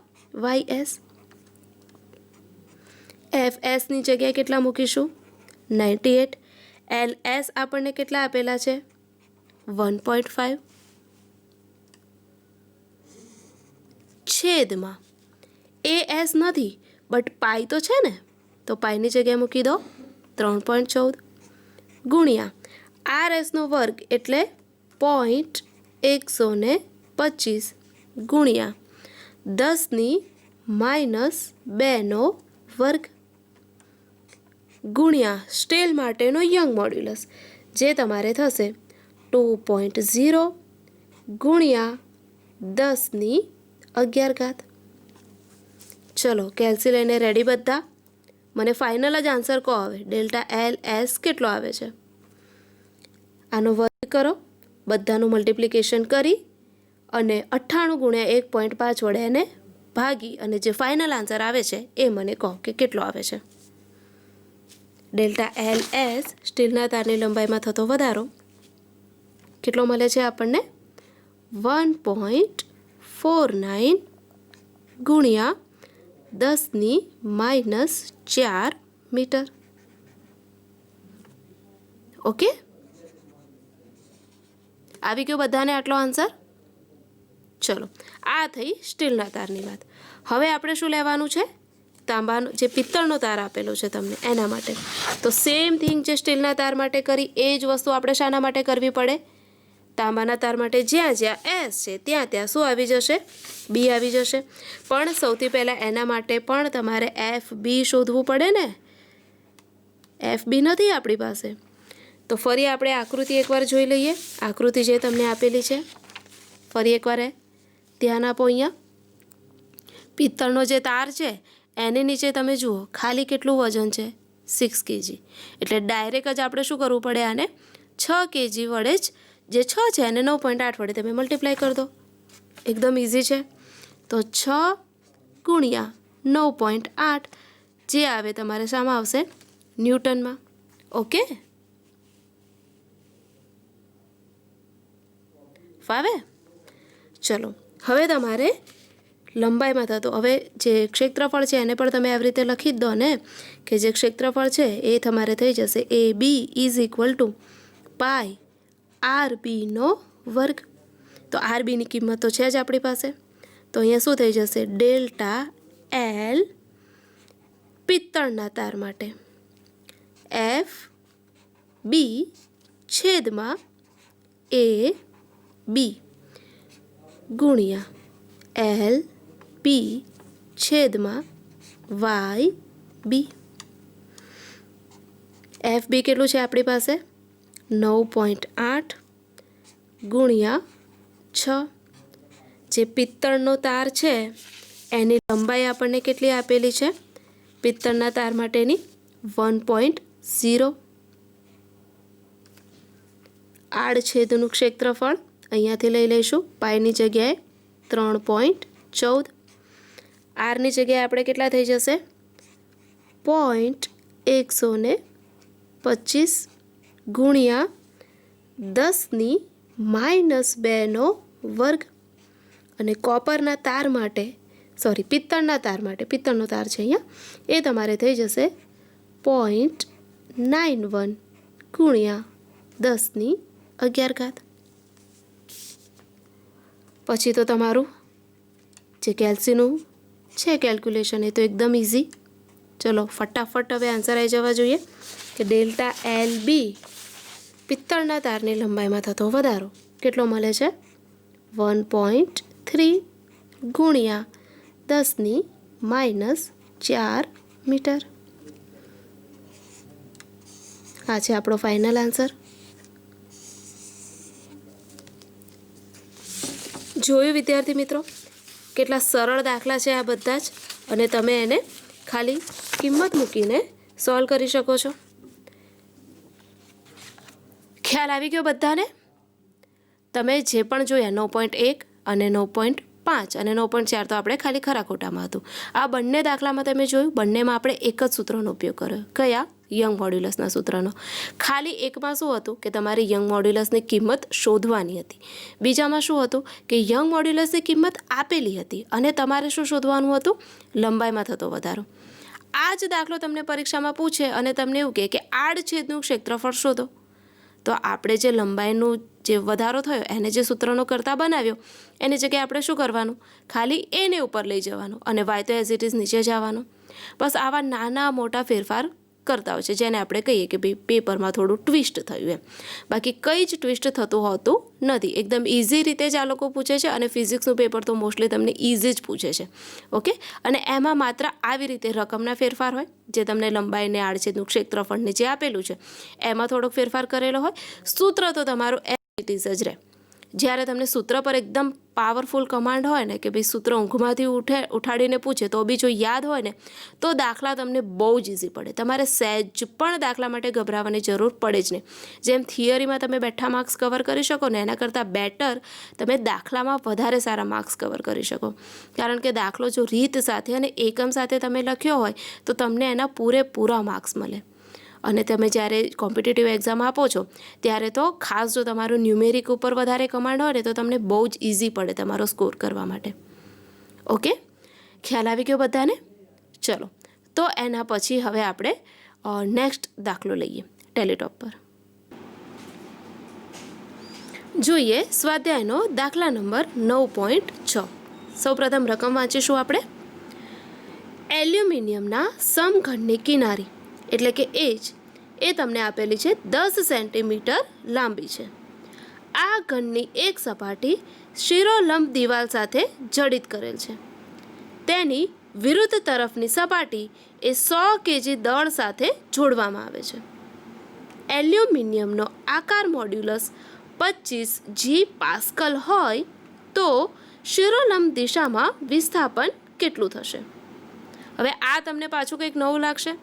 YS. FSની જગ્યાએ કેટલા મૂકીશું? 98. LS આપણને કેટલા આપેલા છે? 1.5 છેદમાં AS નથી બટ પાઈ તો છે ને, તો પાઈની જગ્યાએ મૂકી દો 3.14 ગુણ્યા RSનો વર્ગ એટલે 0.125 ગુણ્યા 10⁻²નો વર્ગ ગુણ્યા સ્ટીલ માટેનો યંગ મોડ્યુલસ જે તમારે થશે 2.0 ગુણ્યા 10⁻11. ચલો કેલ્સી લઈને રેડી બધા? મને ફાઇનલ જ આન્સર કહો હવે. ડેલ્ટા LS કેટલો આવે છે? આનો વર્ગ કરો, બધાનું મલ્ટિપ્લિકેશન કરી અને 98 ગુણ્યા 1.5 વડે એને ભાગી અને જે ફાઇનલ આન્સર આવે છે એ મને કહો કે કેટલો આવે છે. ડેલ્ટા એલ એસ સ્ટીલના તારની લંબાઈમાં થતો વધારો કેટલો મળે છે આપણને? 1.49 ગુણ્યા 10⁻⁴ મીટર. ઓકે, આવી ગયો બધાને આટલો આન્સર? ચલો, આ થઈ સ્ટીલના તારની વાત. હવે આપણે શું લેવાનું છે? તાંબાનો જે પિત્તળનો તાર આપેલો છે તમને એના માટે. તો સેમ થિંગ જે સ્ટીલના તાર માટે કરી એ જ વસ્તુ આપણે શાના માટે કરવી પડે? તાંબાના તાર માટે જ્યાં જ્યાં એસ છે ત્યાં ત્યાં શું આવી જશે? બી આવી જશે. પણ સૌથી પહેલાં એના માટે પણ તમારે એફ બી શોધવું પડે ને. એફ બી નથી આપણી પાસે. તો ફરી આપણે આકૃતિ એકવાર જોઈ લઈએ. આકૃતિ જે તમને આપેલી છે ફરી એકવાર ધ્યાન આપો. અહીંયા પિત્તળનો જે તાર છે એની નીચે તમે જુઓ ખાલી કેટલું વજન છે? 6 kg. એટલે ડાયરેક્ટ જ આપણે શું કરવું પડે? આને 6 kg વડે જ, જે 6 છે એને 9.8 વડે તમે મલ્ટીપ્લાય કરી દો. એકદમ ઇઝી છે. તો 6 ગુણ્યા 9.8 જે આવે તમારે શામાં આવશે? ન્યૂટનમાં. ઓકે, ફાવે? ચલો, હવે તમારે લંબાઈમાં થતો, હવે જે ક્ષેત્રફળ છે એને પણ તમે આવી રીતે લખી જ દો ને કે જે ક્ષેત્રફળ છે એ તમારે થઈ જશે A B is equal to pi R બીનો વર્ગ. તો આર બીની કિંમત તો છે જ આપણી પાસે. તો અહીંયા શું થઈ જશે? ડેલ્ટા એલ પિત્તળના તાર માટે એફ બી છેદમાં એ બી ગુણ્યા એલ પી છેદમાં વાય બી. એફ બી કેટલું છે આપણી પાસે? 9.8 ગુણ્યા 6. જે પિત્તળનો તાર છે એની લંબાઈ આપણને કેટલી આપેલી છે? પિત્તળના તાર માટેની 1.0. આડછેદનું ક્ષેત્રફળ અહીંયાથી લઈ લઈશું. પાઈની જગ્યાએ 3.14. આરની જગ્યાએ આપણે કેટલા થઈ જશે? 125 ગુણ્યા 10⁻² વર્ગ. અને કોપરના તાર માટે, સોરી પિત્તળના તાર માટે, પિત્તળનો તાર છે અહીંયા, એ તમારે થઈ જશે 0.91 ગુણ્યા 10⁻11. પછી તો તમારું જે કેલ્સીનું છે કેલ્ક્યુલેશન એ તો એકદમ ઇઝી. ચલો ફટાફટ હવે આન્સર આવી જવા જોઈએ કે ડેલ્ટા એલ બી પિત્તળના તારની લંબાઈમાં થતો વધારો કેટલો મળે છે? 1.3 ગુણ્યા 10⁻⁴ મીટર. આ છે આપણો ફાઇનલ આન્સર. જોયું વિદ્યાર્થી મિત્રો, કેટલા સરળ દાખલા છે આ બધા જ, અને તમે એને ખાલી કિંમત મૂકીને સોલ્વ કરી શકો છો. ખ્યાલ આવી ગયો બધાને? તમે જે પણ જોયા 9.1 અને 9.5 અને 9.4 તો આપણે ખાલી ખરા ખોટામાં હતું. આ બંને દાખલામાં તમે જોયું, બંનેમાં આપણે એક જ સૂત્રનો ઉપયોગ કર્યો. કયા? યંગ મોડ્યુલસના સૂત્રનો. ખાલી એકમાં શું હતું કે તમારે યંગ મોડ્યુલસની કિંમત શોધવાની હતી. બીજામાં શું હતું કે યંગ મોડ્યુલસની કિંમત આપેલી હતી અને તમારે શું શોધવાનું હતું? લંબાઈમાં થતો વધારો. આ જ દાખલો તમને પરીક્ષામાં પૂછે અને તમને એવું કહે કે આડછેદનું ક્ષેત્રફળ શોધો. તો આપણે જે લંબાઈનું જે વધારો થયો એને જે સૂત્રનો કરતા બનાવ્યો એની જગ્યાએ આપણે શું કરવાનું? ખાલી એને ઉપર લઈ જવાનું અને વાય તો એઝ ઇટ ઇઝ નીચે જવાનું. બસ આવા નાના મોટા ફેરફાર કરતા હોય છે જેને આપણે કહીએ કે ભાઈ પેપરમાં થોડું ટ્વિસ્ટ થયું એમ. બાકી કંઈ જ ટ્વિસ્ટ થતું હોતું નથી. એકદમ ઇઝી રીતે જ આ લોકો પૂછે છે અને ફિઝિક્સનું પેપર તો મોસ્ટલી તમને ઇઝી જ પૂછે છે. ઓકે, અને એમાં માત્ર આવી રીતે રકમના ફેરફાર હોય જે તમને લંબાઈને આડછેદનું ક્ષેત્રફળને જે આપેલું છે એમાં થોડોક ફેરફાર કરેલો હોય. સૂત્ર તો તમારું એઝ ઇટ ઇઝ જ રહે. જ્યારે તમને સૂત્ર પર એકદમ પાવરફુલ કમાન્ડ હોય ને કે ભાઈ સૂત્ર ઊંઘમાંથી ઉઠાડીને પૂછે તો બી જો યાદ હોય ને તો દાખલા તમને બહુ જ ઇઝી પડે. તમારે સહેજ પણ દાખલા માટે ગભરાવાની જરૂર પડે જ નહીં. જેમ થિયરીમાં તમે બેઠા માર્ક્સ કવર કરી શકો ને એના કરતાં બેટર તમે દાખલામાં વધારે સારા માર્ક્સ કવર કરી શકો. કારણ કે દાખલો જો રીત સાથે અને એકમ સાથે તમે લખ્યો હોય તો તમને એના પૂરેપૂરા માર્ક્સ મળે. અને તમે જ્યારે કોમ્પિટિટિવ એક્ઝામ આપો છો ત્યારે તો ખાસ જો તમારું ન્યુમેરિક ઉપર વધારે કમાન્ડ હોય ને તો તમને બહુ જ ઇઝી પડે તમારો સ્કોર કરવા માટે. ઓકે, ખ્યાલ આવી ગયો બધાને? ચલો, તો એના પછી હવે આપણે નેક્સ્ટ દાખલો લઈએ ટેલીટોપ પર. જોઈએ સ્વાધ્યાયનો દાખલા નંબર 9.6. સૌપ્રથમ રકમ વાંચીશું આપણે. એલ્યુમિનિયમના સમઘનની કિનારી એટલે કે એજ એ તમને આપેલી છે 10 સેન્ટીમીટર લાંબી છે. આ ઘનની એક સપાટી શિરોલંબ દિવાલ સાથે જડિત કરેલ છે. તેની વિરુદ્ધ તરફની સપાટી એ 100 kg દળ સાથે જોડવામાં આવે છે. એલ્યુમિનિયમનો આકાર મોડ્યુલસ 25 G પાસ્કલ હોય તો શિરોલંબ દિશામાં વિસ્થાપન કેટલું થશે? હવે આ તમને પાછું કંઈક નવું લાગશે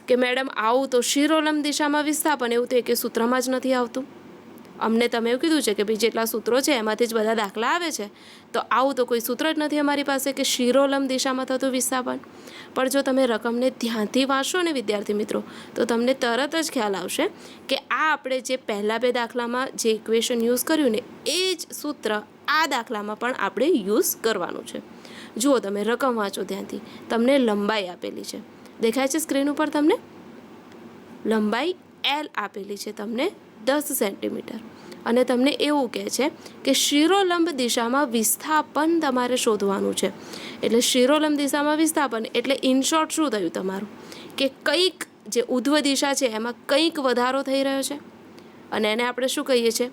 કે મેડમ આવું તો શિરોલંબ દિશામાં વિસ્થાપન, એવું તો એક સૂત્રમાં જ નથી આવતું. અમને તમે એવું કીધું છે કે ભાઈ જેટલા સૂત્રો છે એમાંથી જ બધા દાખલા આવે છે, તો આવું તો કોઈ સૂત્ર જ નથી અમારી પાસે કે શિરોલંબ દિશામાં થતું વિસ્થાપન. પણ જો તમે રકમને ધ્યાનથી વાંચશો ને વિદ્યાર્થી મિત્રો તો તમને તરત જ ખ્યાલ આવશે કે આ આપણે જે પહેલાં બે દાખલામાં જે ઇક્વેશન યુઝ કર્યું ને એ જ સૂત્ર આ દાખલામાં પણ આપણે યુઝ કરવાનું છે. જુઓ તમે રકમ વાંચો ધ્યાનથી. તમને લંબાઈ આપેલી છે, દેખાય છે સ્ક્રીન ઉપર તમને? લંબાઈ L આપેલી છે તમને 10 સેન્ટીમીટર અને તમને એવું કહે છે કે શિરોલંબ દિશામાં વિસ્થાપન તમારે શોધવાનું છે. એટલે શિરોલંબ દિશામાં વિસ્થાપન એટલે ઇન શોર્ટ શું થયું તમારું કે કંઈક જે ઉધ્વ દિશા છે એમાં કંઈક વધારો થઈ રહ્યો છે અને એને આપણે શું કહીએ છીએ?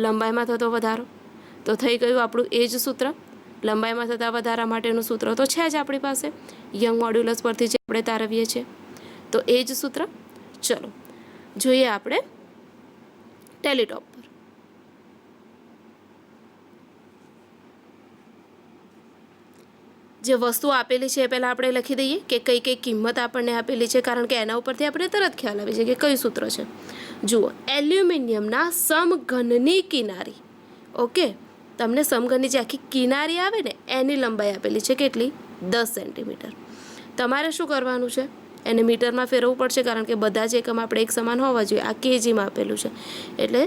લંબાઈમાં થતો વધારો. તો થઈ ગયું આપણું એ જ સૂત્ર. લંબાઈમાં થતા વધારા માટેનું સૂત્ર તો છે જ આપણી પાસે, યંગ મોડ્યુલસ પરથી જે આપણે તારવીએ છીએ, તો એ જ સૂત્ર. ચલો જોઈએ આપણે ટેલીટોપ પર. જે વસ્તુ આપેલી છે એ પહેલાં આપણે લખી દઈએ કે કઈ કઈ કિંમત આપણને આપેલી છે, કારણ કે એના ઉપરથી આપણે તરત ખ્યાલ આવી છે કે કયું સૂત્ર છે. જુઓ, એલ્યુમિનિયમના સમઘનની કિનારી. ઓકે, તમને સમઘનની જે આખી કિનારી આવે ને એની લંબાઈ આપેલી છે કેટલી? 10 સેન્ટીમીટર. તમારે શું કરવાનું છે? એને મીટરમાં ફેરવવું પડશે કારણ કે બધા જ એકમ આપણે એક સમાન હોવા જોઈએ. આ કેજીમાં આપેલું છે એટલે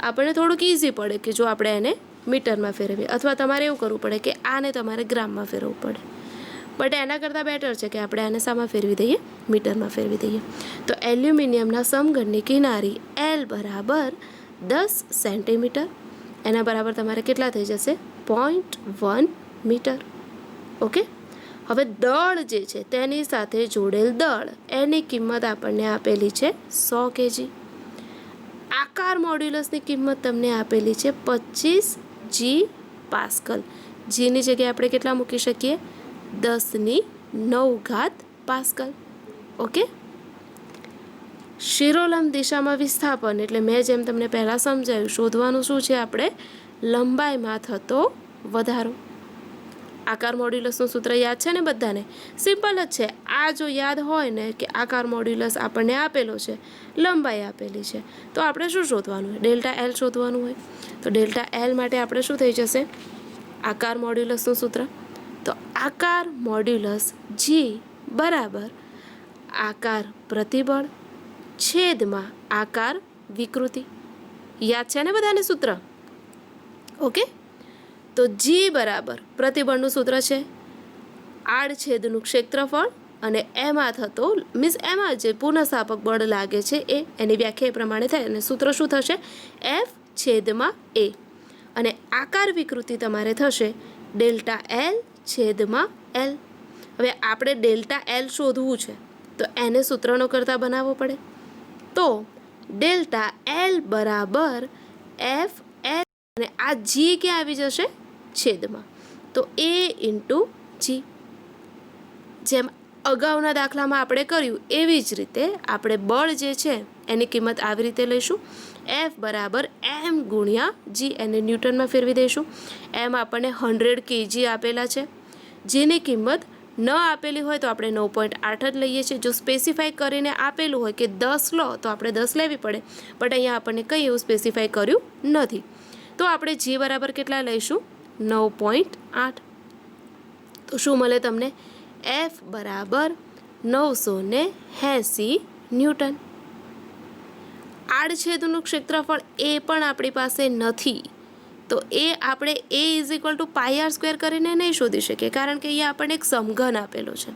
આપણને થોડુંક ઇઝી પડે કે જો આપણે એને મીટરમાં ફેરવીએ, અથવા તમારે એવું કરવું પડે કે આને તમારે ગ્રામમાં ફેરવવું પડે. બટ એના કરતાં બેટર છે કે આપણે આને શામાં ફેરવી દઈએ? મીટરમાં ફેરવી દઈએ. તો એલ્યુમિનિયમના સમઘનની કિનારી L બરાબર 10 સેન્ટીમીટર, એના બરાબર તમારે કેટલા થઈ જશે? 0.1 મીટર. ઓકે, હવે દળ જે છે તેની સાથે જોડેલ દળ એની કિંમત આપણને આપેલી છે 100 kg. આકાર મોડ્યુલસની કિંમત તમને આપેલી છે 25 G પાસ્કલ. જીની જગ્યાએ આપણે કેટલા મૂકી શકીએ? 10⁹ પાસ્કલ. ઓકે, શિરોલંબ દિશામાં વિસ્થાપન એટલે મેં જેમ તમને પહેલાં સમજાવ્યું, શોધવાનું શું છે આપણે? લંબાઈમાં થતો વધારો. આકાર મોડ્યુલસનું સૂત્ર યાદ છે ને બધાને? સિમ્પલ જ છે. આ જો યાદ હોય ને કે આકાર મોડ્યુલસ આપણને આપેલો છે, લંબાઈ આપેલી છે, તો આપણે શું શોધવાનું હોય? ડેલ્ટા L શોધવાનું હોય. તો ડેલ્ટા L માટે આપણે શું થઈ જશે? આકાર મોડ્યુલસનું સૂત્ર. તો આકાર મોડ્યુલસ G બરાબર આકાર પ્રતિબળ છેદમાં આકાર વિકૃતિ. યાદ છે ને બધાને સૂત્ર? ઓકે, તો G બરાબર પ્રતિબળનું સૂત્ર છે આડછેદનું ક્ષેત્રફળ અને એમાં થતો મીન્સ એમાં જે પુનઃસ્થાપક બળ લાગે છે એ એની વ્યાખ્યા એ પ્રમાણે થાય અને સૂત્ર શું થશે? F/A. અને આકાર વિકૃતિ તમારે થશે ડેલ્ટા L/L. હવે આપણે ડેલ્ટા L શોધવું છે તો એને સૂત્રનો કરતાં બનાવવો પડે. તો ડેલ્ટા L બરાબર F અને આ G ક્યાં આવી જશે? છેદમાં. તો A × G. જેમ અગાઉના દાખલામાં આપણે કર્યું એવી જ રીતે આપણે બળ જે છે એની કિંમત આવી રીતે લઈશું, એફ બરાબર એમ ગુણ્યા જી, એને ન્યૂટનમાં ફેરવી દઈશું. એમ આપણને 100 kg આપેલા છે, જેની કિંમત ન આપેલી હોય તો આપણે 9.8 જ લઈએ છીએ. જો સ્પેસિફાઈ કરીને આપેલું હોય કે 10 લો તો આપણે 10 લેવી પડે, બટ અહીંયા આપણને કંઈ એવું સ્પેસિફાઈ કર્યું નથી. તો આપણે જી બરાબર કેટલા લઈશું? 9.8. તો શું મળે તમને? એફ બરાબર 980 ન્યૂટન. આડછેદનું ક્ષેત્રફળ એ પણ આપણી પાસે નથી, તો એ આપણે એ = πr² કરીને નહીં શોધી શકીએ, કારણ કે અહીંયા આપણને એક સમઘન આપેલો છે.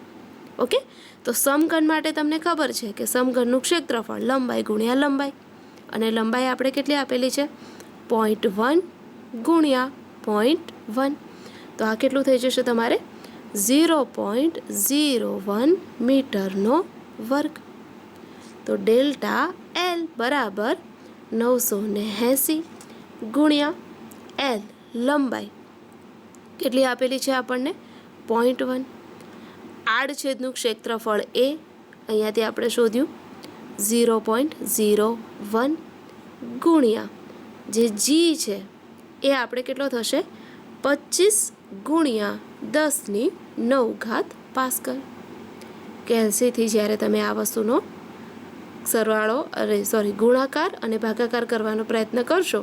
ઓકે, તો સમઘન માટે તમને ખબર છે કે સમઘનનું ક્ષેત્રફળ લંબાઈ ગુણ્યા લંબાઈ, અને લંબાઈ આપણે કેટલી આપેલી છે? 0.1 ગુણ્યા 0.1. તો આ કેટલું થઈ જશે તમારે? 0.01 મીટરનો વર્ગ. તો ડેલ્ટા એલ બરાબર 980 ગુણ્યા એલ લંબાઈ કેટલી આપેલી છે આપણને? 0.1. આડછેદનું ક્ષેત્રફળ એ અહીંયાથી આપણે શોધ્યું 0.01 ગુણ્યા જે જી છે એ આપણે કેટલો થશે? 25 ગુણ્યા 10⁹ પાસ્કલ. કેલ્સીથી જ્યારે તમે આ વસ્તુનો ગુણાકાર અને ભાગાકાર કરવાનો પ્રયત્ન કરશો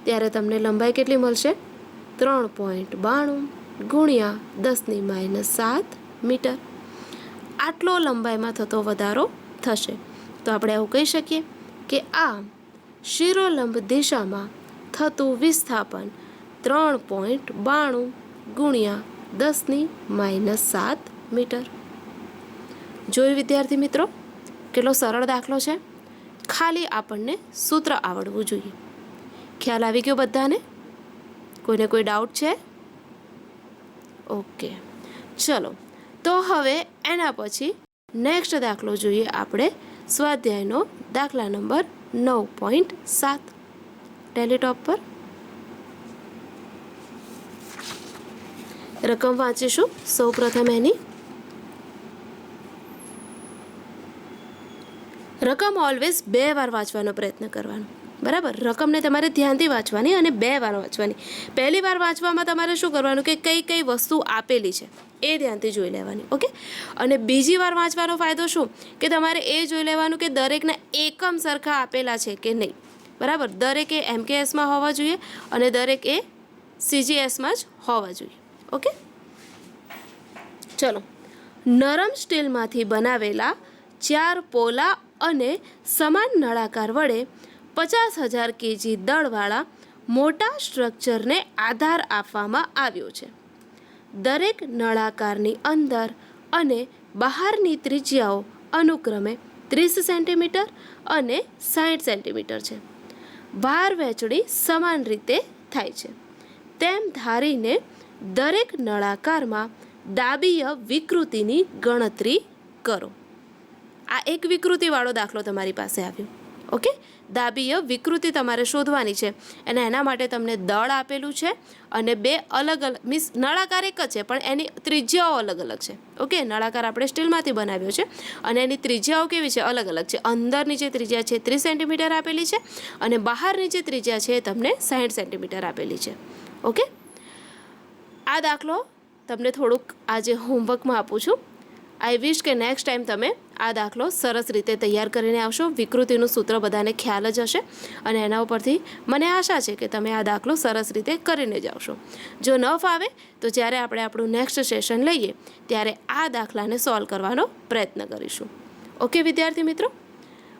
ત્યારે તમને લંબાઈ કેટલી મળશે? 3.92 ગુણ્યા 10⁻7 મીટર. આટલો લંબાઈમાં થતો વધારો થશે. તો આપણે એવું કહી શકીએ કે આ શિરોલંબ દિશામાં થતું વિસ્થાપન 3.92 ગુણ્યા 10⁻7 મીટર. જોયું વિદ્યાર્થી મિત્રો, કેટલો સરળ દાખલો છે. ખાલી આપણને સૂત્ર આવડવું જોઈએ. ખ્યાલ આવી ગયો બધાને? કોઈને કોઈ ડાઉટ છે? ઓકે, ચલો તો હવે એના પછી નેક્સ્ટ દાખલો જોઈએ આપણે. સ્વાધ્યાયનો દાખલા નંબર 9.7 ટેલીટોપ પર. રકમ વાંચીશું સૌ પ્રથમ એની. રકમ ઓલવેઝ 2 વાર વાંચવાનો પ્રયત્ન કરવાનો, બરાબર? રકમને તમારે ધ્યાનથી વાંચવાની અને 2 વાર વાંચવાની. પહેલી વાર વાંચવામાં તમારે શું કરવાનું કે કઈ કઈ વસ્તુ આપેલી છે એ ધ્યાનથી જોઈ લેવાની. ઓકે, અને બીજી વાર વાંચવાનો ફાયદો શું કે તમારે એ જોઈ લેવાનું કે દરેકના એકમ સરખા આપેલા છે કે નહીં, બરાબર? દરેક એ MKSમાં હોવા જોઈએ અને દરેક એ CGSમાં જ હોવા જોઈએ. ઓકે, ચલો. નરમ સ્ટીલમાંથી બનાવેલા 4 પોલા અને સમાન નળાકાર વડે 50,000 kg દળવાળા મોટા સ્ટ્રક્ચરને આધાર આપવામાં આવ્યો છે. દરેક નળાકારની અંદર અને બહારની ત્રિજ્યાઓ અનુક્રમે 30 સેન્ટીમીટર અને 60 સેન્ટીમીટર છે. ભાર વહેંચણી સમાન રીતે થાય છે તેમ ધારીને દરેક નળાકારમાં દાબીય વિકૃતિની ગણતરી કરો. આ એક વિકૃતિવાળો દાખલો તમારી પાસે આવ્યો. ઓકે, દાબીય વિકૃતિ તમારે શોધવાની છે અને એના માટે તમને દળ આપેલું છે અને 2 અલગ અલગ મીન્સ નળાકાર એક જ છે પણ એની ત્રિજ્યાઓ અલગ અલગ છે. ઓકે, નળાકાર આપણે સ્ટીલમાંથી બનાવ્યો છે અને એની ત્રિજ્યાઓ કેવી છે? અલગ અલગ છે. અંદરની જે ત્રિજ્યા છે 30 સેન્ટીમીટર આપેલી છે અને બહારની જે ત્રિજ્યા છે એ તમને 60 સેન્ટીમીટર આપેલી છે. ઓકે, આ દાખલો તમને થોડુંક આજે હોમવર્કમાં આપું છું. આઈ વિશ કે નેક્સ્ટ ટાઈમ તમે આ દાખલો સરસ રીતે તૈયાર કરીને આવશો. વિકૃતિનું સૂત્ર બધાને ખ્યાલ જ હશે અને એના ઉપરથી મને આશા છે કે તમે આ દાખલો સરસ રીતે કરીને જ આવશો. જો ન ફાવે તો જ્યારે આપણે આપણું નેક્સ્ટ સેશન લઈએ ત્યારે આ દાખલાને સોલ્વ કરવાનો પ્રયત્ન કરીશું. ઓકે વિદ્યાર્થી મિત્રો,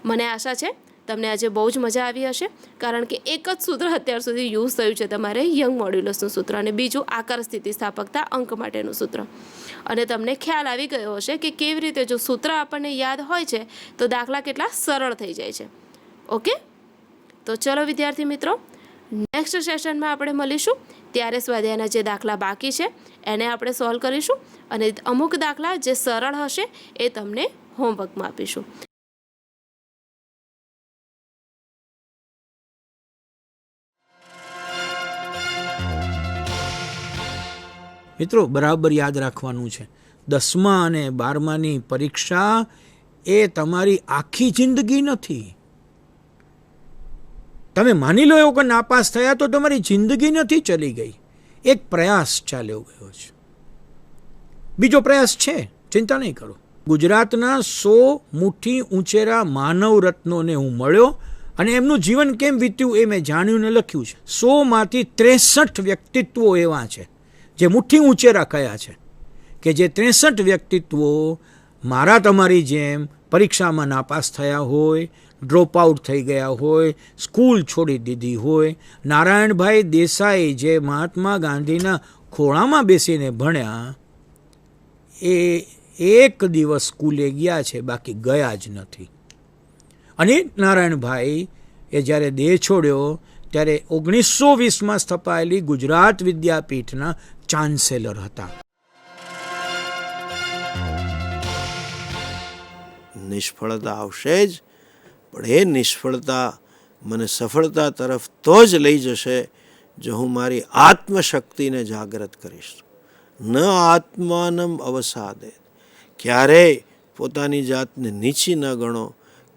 મને આશા છે તમને આજે બહુ જ મજા આવી હશે, કારણ કે એક જ સૂત્ર અત્યાર સુધી યુઝ થયું છે તમારે, યંગ મોડ્યુલસનું સૂત્ર, અને બીજું આકાર સ્થિતિસ્થાપકતા અંક માટેનું સૂત્ર. અને તમને ખ્યાલ આવી ગયો હશે કે કેવી રીતે જો સૂત્ર આપણને યાદ હોય છે તો દાખલા કેટલા સરળ થઈ જાય છે. ઓકે, તો ચલો વિદ્યાર્થી મિત્રો, નેક્સ્ટ સેશનમાં આપણે મળીશું ત્યારે સ્વાધ્યાયના જે દાખલા બાકી છે એને આપણે સોલ્વ કરીશું અને અમુક દાખલા જે સરળ હશે એ તમને હોમવર્કમાં આપીશું. મિત્રો બરાબર યાદ રાખવાનું છે, 10મા અને 12માની પરીક્ષા એ તમારી આખી જિંદગી નથી. તમે માની લો એવો કે નાપાસ થયા તો તમારી જિંદગી નથી ચલી ગઈ, એક પ્રયાસ ચાલ્યો ગયો છે. બીજો પ્રયાસ છે, ચિંતા નહીં કરો. ગુજરાતના 100 મુઠ્ઠી ઊંચેરા માનવ રત્નોને હું મળ્યો અને એમનું જીવન કેમ વીત્યું એ મેં જાણ્યું ને લખ્યું છે. 100માંથી 63 વ્યક્તિત્વો એવા છે જે મુઠ્ઠી ઊંચેરા કયા છે, કે જે 63 વ્યક્તિત્વો મારા તમારી જેમ પરીક્ષામાં નાપાસ થયા હોય, ડ્રોપ આઉટ થઈ ગયા હોય, સ્કૂલ છોડી દીધી હોય. નારાયણભાઈ દેસાઈ જે મહાત્મા ગાંધીના ખોળામાં બેસીને ભણ્યા, એ એક દિવસ સ્કૂલે ગયા છે, બાકી ગયા જ નથી. અને નારાયણભાઈ એ જ્યારે દેહ છોડ્યો ત્યારે 1920માં સ્થપાયેલી ગુજરાત વિદ્યાપીઠના ચાન્સેલર હતા. નિષ્ફળતા આવશે જ, પણ એ નિષ્ફળતા મને સફળતા તરફ તો જ લઈ જશે જો હું મારી આત્મશક્તિને જાગૃત કરીશ. ન આત્માનમ અવસાદે, ક્યારેય પોતાની જાતને નીચી ન ગણો,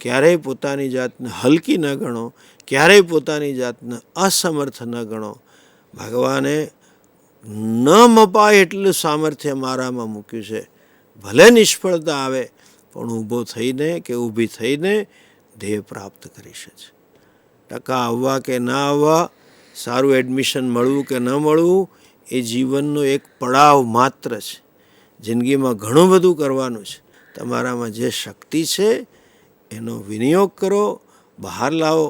ક્યારેય પોતાની જાતને હલકી ન ગણો, ક્યારેય પોતાની જાતને અસમર્થ ન ગણો. ભગવાને ન મપાય એટલું સામર્થ્ય મારામાં મૂક્યું છે. ભલે નિષ્ફળતા આવે પણ ઊભો થઈને કે ઊભી થઈને ધ્યેય પ્રાપ્ત કરીશ જ. ટકા આવવા કે ના આવવા, સારું એડમિશન મળવું કે ન મળવું, એ જીવનનો એક પડાવ માત્ર છે. જિંદગીમાં ઘણું બધું કરવાનું છે. તમારામાં જે શક્તિ છે એનો વિનિયોગ કરો, બહાર લાવો.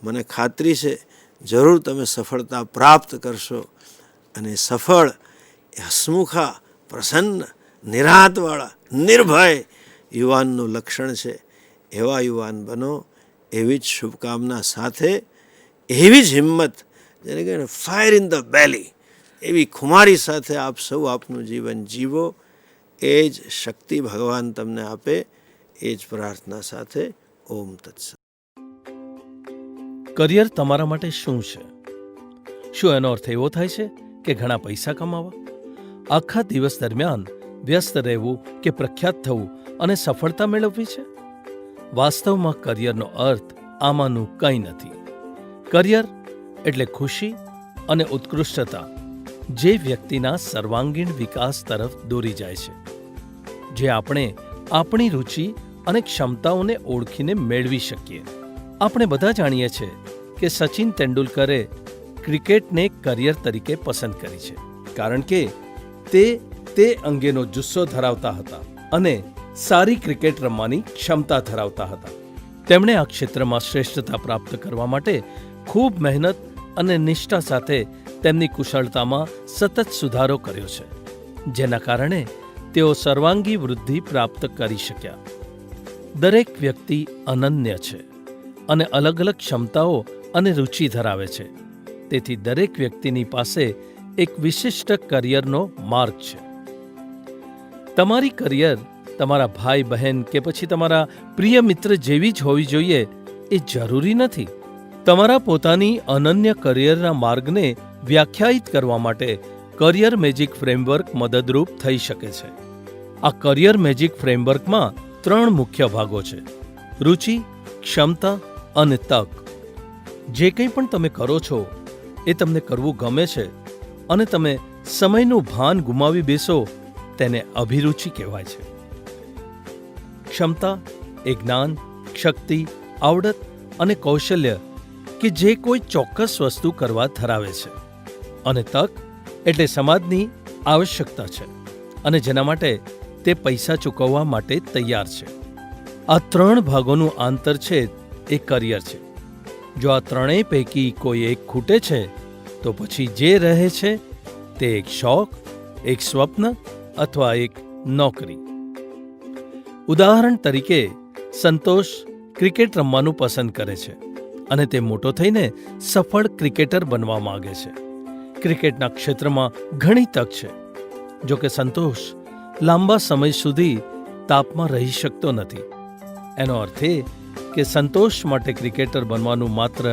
મને ખાતરી છે જરૂર તમે સફળતા પ્રાપ્ત કરશો. અને સફળ એ હસમુખા, પ્રસન્ન, નિરાંતવાળા, નિર્ભય યુવાનનું લક્ષણ છે. એવા યુવાન બનો, એવી જ શુભકામના સાથે, એવી જ હિંમત, જેને કહેવાય ને ફાયર ઇન ધ બેલી, એવી ખુમારી સાથે આપ સૌ આપનું જીવન જીવો. એ જ શક્તિ ભગવાન તમને આપે, એ જ પ્રાર્થના સાથે ઓમ તત્સત. કરિયર તમારા માટે શું છે? શું એનો અર્થ એવો થાય છે કે ઘણા પૈસા કમાવા, આખા દિવસ દરમિયાન વ્યસ્ત રહેવું કે પ્રખ્યાત થવું અને સફળતા મેળવવી છે? વાસ્તવમાં કરિયરનો અર્થ આમાંનું કંઈ નથી. કરિયર એટલે ખુશી અને ઉત્કૃષ્ટતા, જે વ્યક્તિના સર્વાંગીણ વિકાસ તરફ દોરી જાય છે, જે આપણે આપણી રુચિ અને ક્ષમતાઓને ઓળખીને મેળવી શકીએ. આપણે બધા જાણીએ છીએ કે સચિન તેંડુલકરે ક્રિકેટને કરિયર તરીકે પસંદ કરી છે, કારણ કે તે અંગેનો જુસ્સો ધરાવતા હતા અને સારી ક્રિકેટ રમવાની ક્ષમતા ધરાવતા હતા. તેમણે આ ક્ષેત્રમાં શ્રેષ્ઠતા પ્રાપ્ત કરવા માટે ખૂબ મહેનત અને નિષ્ઠા સાથે તેમની કુશળતામાં સતત સુધારો કર્યો છે, જેના કારણે તેઓ સર્વાંગી વૃદ્ધિ પ્રાપ્ત કરી શક્યા. દરેક વ્યક્તિ અનન્ય છે અને અલગ અલગ ક્ષમતાઓ અને રુચિ ધરાવે છે. તેથી દરેક વ્યક્તિની પાસે એક વિશિષ્ટ કરિયરનો માર્ગ છે. તમારી કરિયર તમારા ભાઈ બહેન કે પછી તમારા પ્રિય મિત્ર જેવી જ હોવી જોઈએ એ જરૂરી નથી. તમારા પોતાની અનન્ય કરિયરના માર્ગને વ્યાખ્યાયિત કરવા માટે કરિયર મેજિક ફ્રેમવર્ક મદદરૂપ થઈ શકે છે. આ કરિયર મેજિક ફ્રેમવર્કમાં 3 મુખ્ય ભાગો છે: રુચિ, ક્ષમતા અને તક. જે કંઈ પણ તમે કરો છો એ તમને કરવું ગમે છે અને તમે સમયનું ભાન ગુમાવી બેસો તેને અભિરુચિ કહેવાય છે. ક્ષમતા એ જ્ઞાન, શક્તિ, આવડત અને કૌશલ્ય કે જે કોઈ ચોક્કસ વસ્તુ કરવા ધરાવે છે. અને તક એટલે સમાજની આવશ્યકતા છે અને જેના માટે તે પૈસા ચૂકવવા માટે તૈયાર છે. આ 3 ભાગોનું આંતરછેદ એ કરિયર છે. જો આ ત્રણેય પૈકી કોઈ એક ખૂટે છે તો પછી જે રહે છે તે એક શોખ, એક સ્વપ્ન અથવા એક નોકરી. ઉદાહરણ તરીકે, સંતોષ ક્રિકેટ રમવાનું પસંદ કરે છે અને તે મોટો થઈને સફળ ક્રિકેટર બનવા માંગે છે. ક્રિકેટના ક્ષેત્રમાં ઘણી તક છે. જો કે સંતોષ લાંબા સમય સુધી તાપમાં રહી શકતો નથી. એનો અર્થ એ કે સંતોષ માટે ક્રિકેટર બનવાનું માત્ર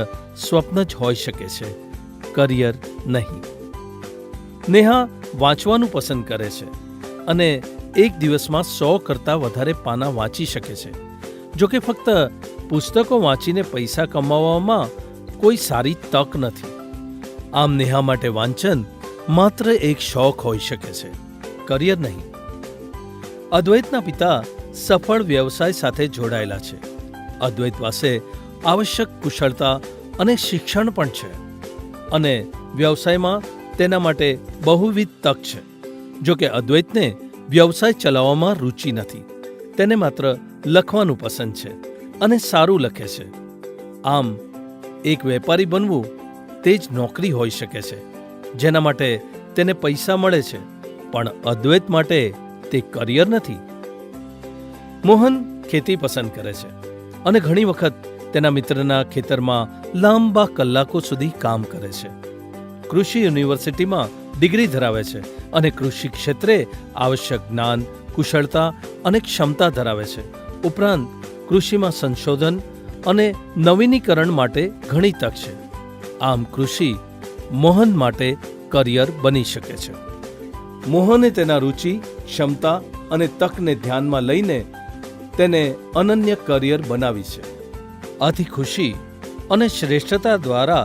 સ્વપ્ન જ હોઈ શકે છે, કરિયર નહીં. નેહા વાંચવાનું પસંદ કરે છે અને એક દિવસમાં 100 કરતાં વધારે પાના વાંચી શકે છે. જો કે ફક્ત પુસ્તકો વાંચીને પૈસા કમાવવામાં કોઈ સારી તક નથી. આમ નેહા માટે વાંચન માત્ર એક શોખ હોઈ શકે છે, કરિયર નહીં. અદ્વૈતના પિતા સફળ વ્યવસાય સાથે જોડાયેલા છે. અદ્વૈત પાસે આવશ્યક કુશળતા અને શિક્ષણ પણ છે અને વ્યવસાયમાં તેના માટે બહુવિધ તક છે. જો કે અદ્વૈતને વ્યવસાય ચલાવવામાં રુચિ નથી. તેને માત્ર લખવાનું પસંદ છે અને સારું લખે છે. આમ એક વેપારી બનવું તે જ નોકરી હોઈ શકે છે જેના માટે તેને પૈસા મળે છે, પણ અદ્વૈત માટે તે કરિયર નથી. મોહન ખેતી પસંદ કરે છે અને ઘણી વખત તેના મિત્રના ખેતરમાં લાંબા કલાકો સુધી કામ કરે છે. કૃષિ યુનિવર્સિટીમાં ડિગ્રી ધરાવે છે અને કૃષિ ક્ષેત્રે આવશ્યક જ્ઞાન, કુશળતા અને ક્ષમતા ધરાવે છે. ઉપરાંત કૃષિમાં સંશોધન અને નવીનીકરણ માટે ઘણી તક છે. આમ કૃષિ મોહન માટે કરિયર બની શકે છે. મોહને તેના રુચિ, ક્ષમતા અને તકને ધ્યાનમાં લઈને તેને અનન્ય કરિયર બનાવી છે. આથી ખુશી અને શ્રેષ્ઠતા દ્વારા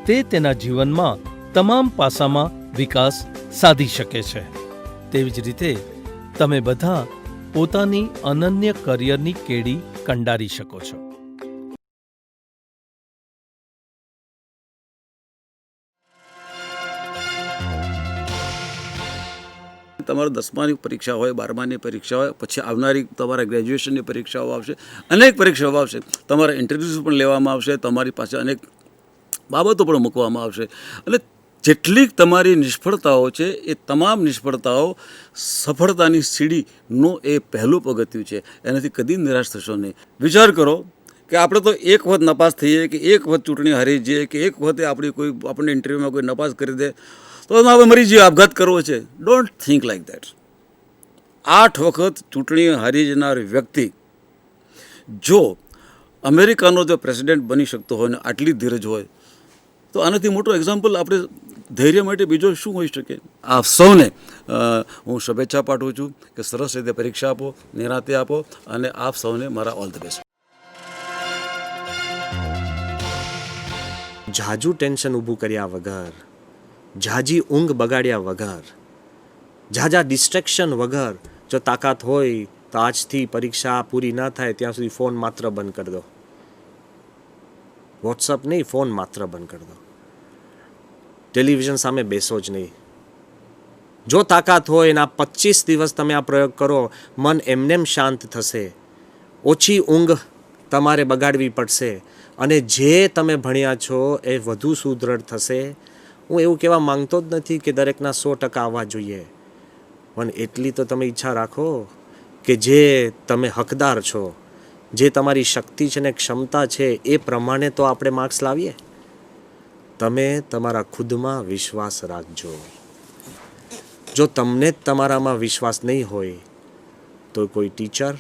તે તેના જીવનમાં તમામ પાસામાં વિકાસ સાધી શકે છે. તેવી જ રીતે તમે બધા પોતાની અનન્ય કરિયરની કેડી કંડારી શકો છો. તમારું 10માની પરીક્ષા હોય, 12માની પરીક્ષા હોય, પછી આવનારી તમારા ગ્રેજ્યુએશનની પરીક્ષાઓ આવશે, અનેક પરીક્ષાઓ આવશે, તમારા ઇન્ટરવ્યૂઝ પણ લેવામાં આવશે, તમારી પાસે અનેક બાબતો પણ મૂકવામાં આવશે. અને જેટલી તમારી નિષ્ફળતાઓ છે એ તમામ નિષ્ફળતાઓ સફળતાની સીડીનું એ પહેલું પગથિયું છે. એનાથી કદી નિરાશ થશો નહીં. વિચાર કરો કે આપણે તો એક વખત નપાસ થઈએ, કે એક વખત ચૂંટણી હારી જઈએ, કે એક વખતે આપણને ઇન્ટરવ્યૂમાં કોઈ નપાસ કરી દે તો આપણે મરી જઈએ, આપઘાત કરવો છે. Don't think like that. 8 વખત ચૂંટણી હારી જનાર વ્યક્તિ જો અમેરિકાનો જો પ્રેસિડેન્ટ બની શકતો હોય ને આટલી ધીરજ હોય તો આનાથી મોટો એક્ઝામ્પલ આપણે ધૈર્ય માટે બીજો શું હોઈ શકે. આપ સૌને હું શુભેચ્છા પાઠવું છું કે સરસ રીતે પરીક્ષા આપો, નિરાંતે આપો, અને આપ સૌને મારા ઓલ ધ બેસ્ટ. ઝાઝું ટેન્શન ઊભું કર્યા વગર, ઝાઝી ઊંઘ બગાડ્યા વગર, ઝાઝા ડિસ્ટ્રેક્શન વગર જો તાકાત હોય તો આજથી પરીક્ષા પૂરી ના થાય ત્યાં સુધી ફોન માત્ર બંધ કરી દો. વોટ્સઅપ નહીં, ફોન માત્ર બંધ કરી દો. ટેલિવિઝન સામે બેસો જ નહીં. જો તાકાત હોય એના 25 દિવસ તમે આ પ્રયોગ કરો, મન એમનેમ શાંત થશે. ઓછી ઊંઘ તમારે બગાડવી પડશે અને જે તમે ભણ્યા છો એ વધુ સુદૃઢ થશે. હું એવું કહેવા માંગતો જ નથી કે દરેકના 100% આવવા જોઈએ, પણ એટલી તો તમે ઈચ્છા રાખો કે જે તમે હકદાર છો, જે તમારી શક્તિ છે ને ક્ષમતા છે એ પ્રમાણે તો આપણે માર્ક્સ લાવીએ. તમે તમારા ખુદમાં વિશ્વાસ રાખજો. જો તમને જ તમારામાં વિશ્વાસ નહીં હોય તો કોઈ ટીચર,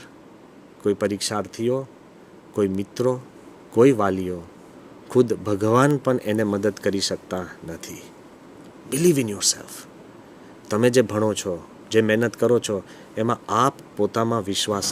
કોઈ પરીક્ષાર્થીઓ, કોઈ મિત્રો, કોઈ વાલીઓ, ખુદ ભગવાન પણ એને મદદ કરી શકતા નથી. Believe in yourself. તમે જે ભણો છો, જે મહેનત કરો છો, એમાં આપ પોતામાં વિશ્વાસ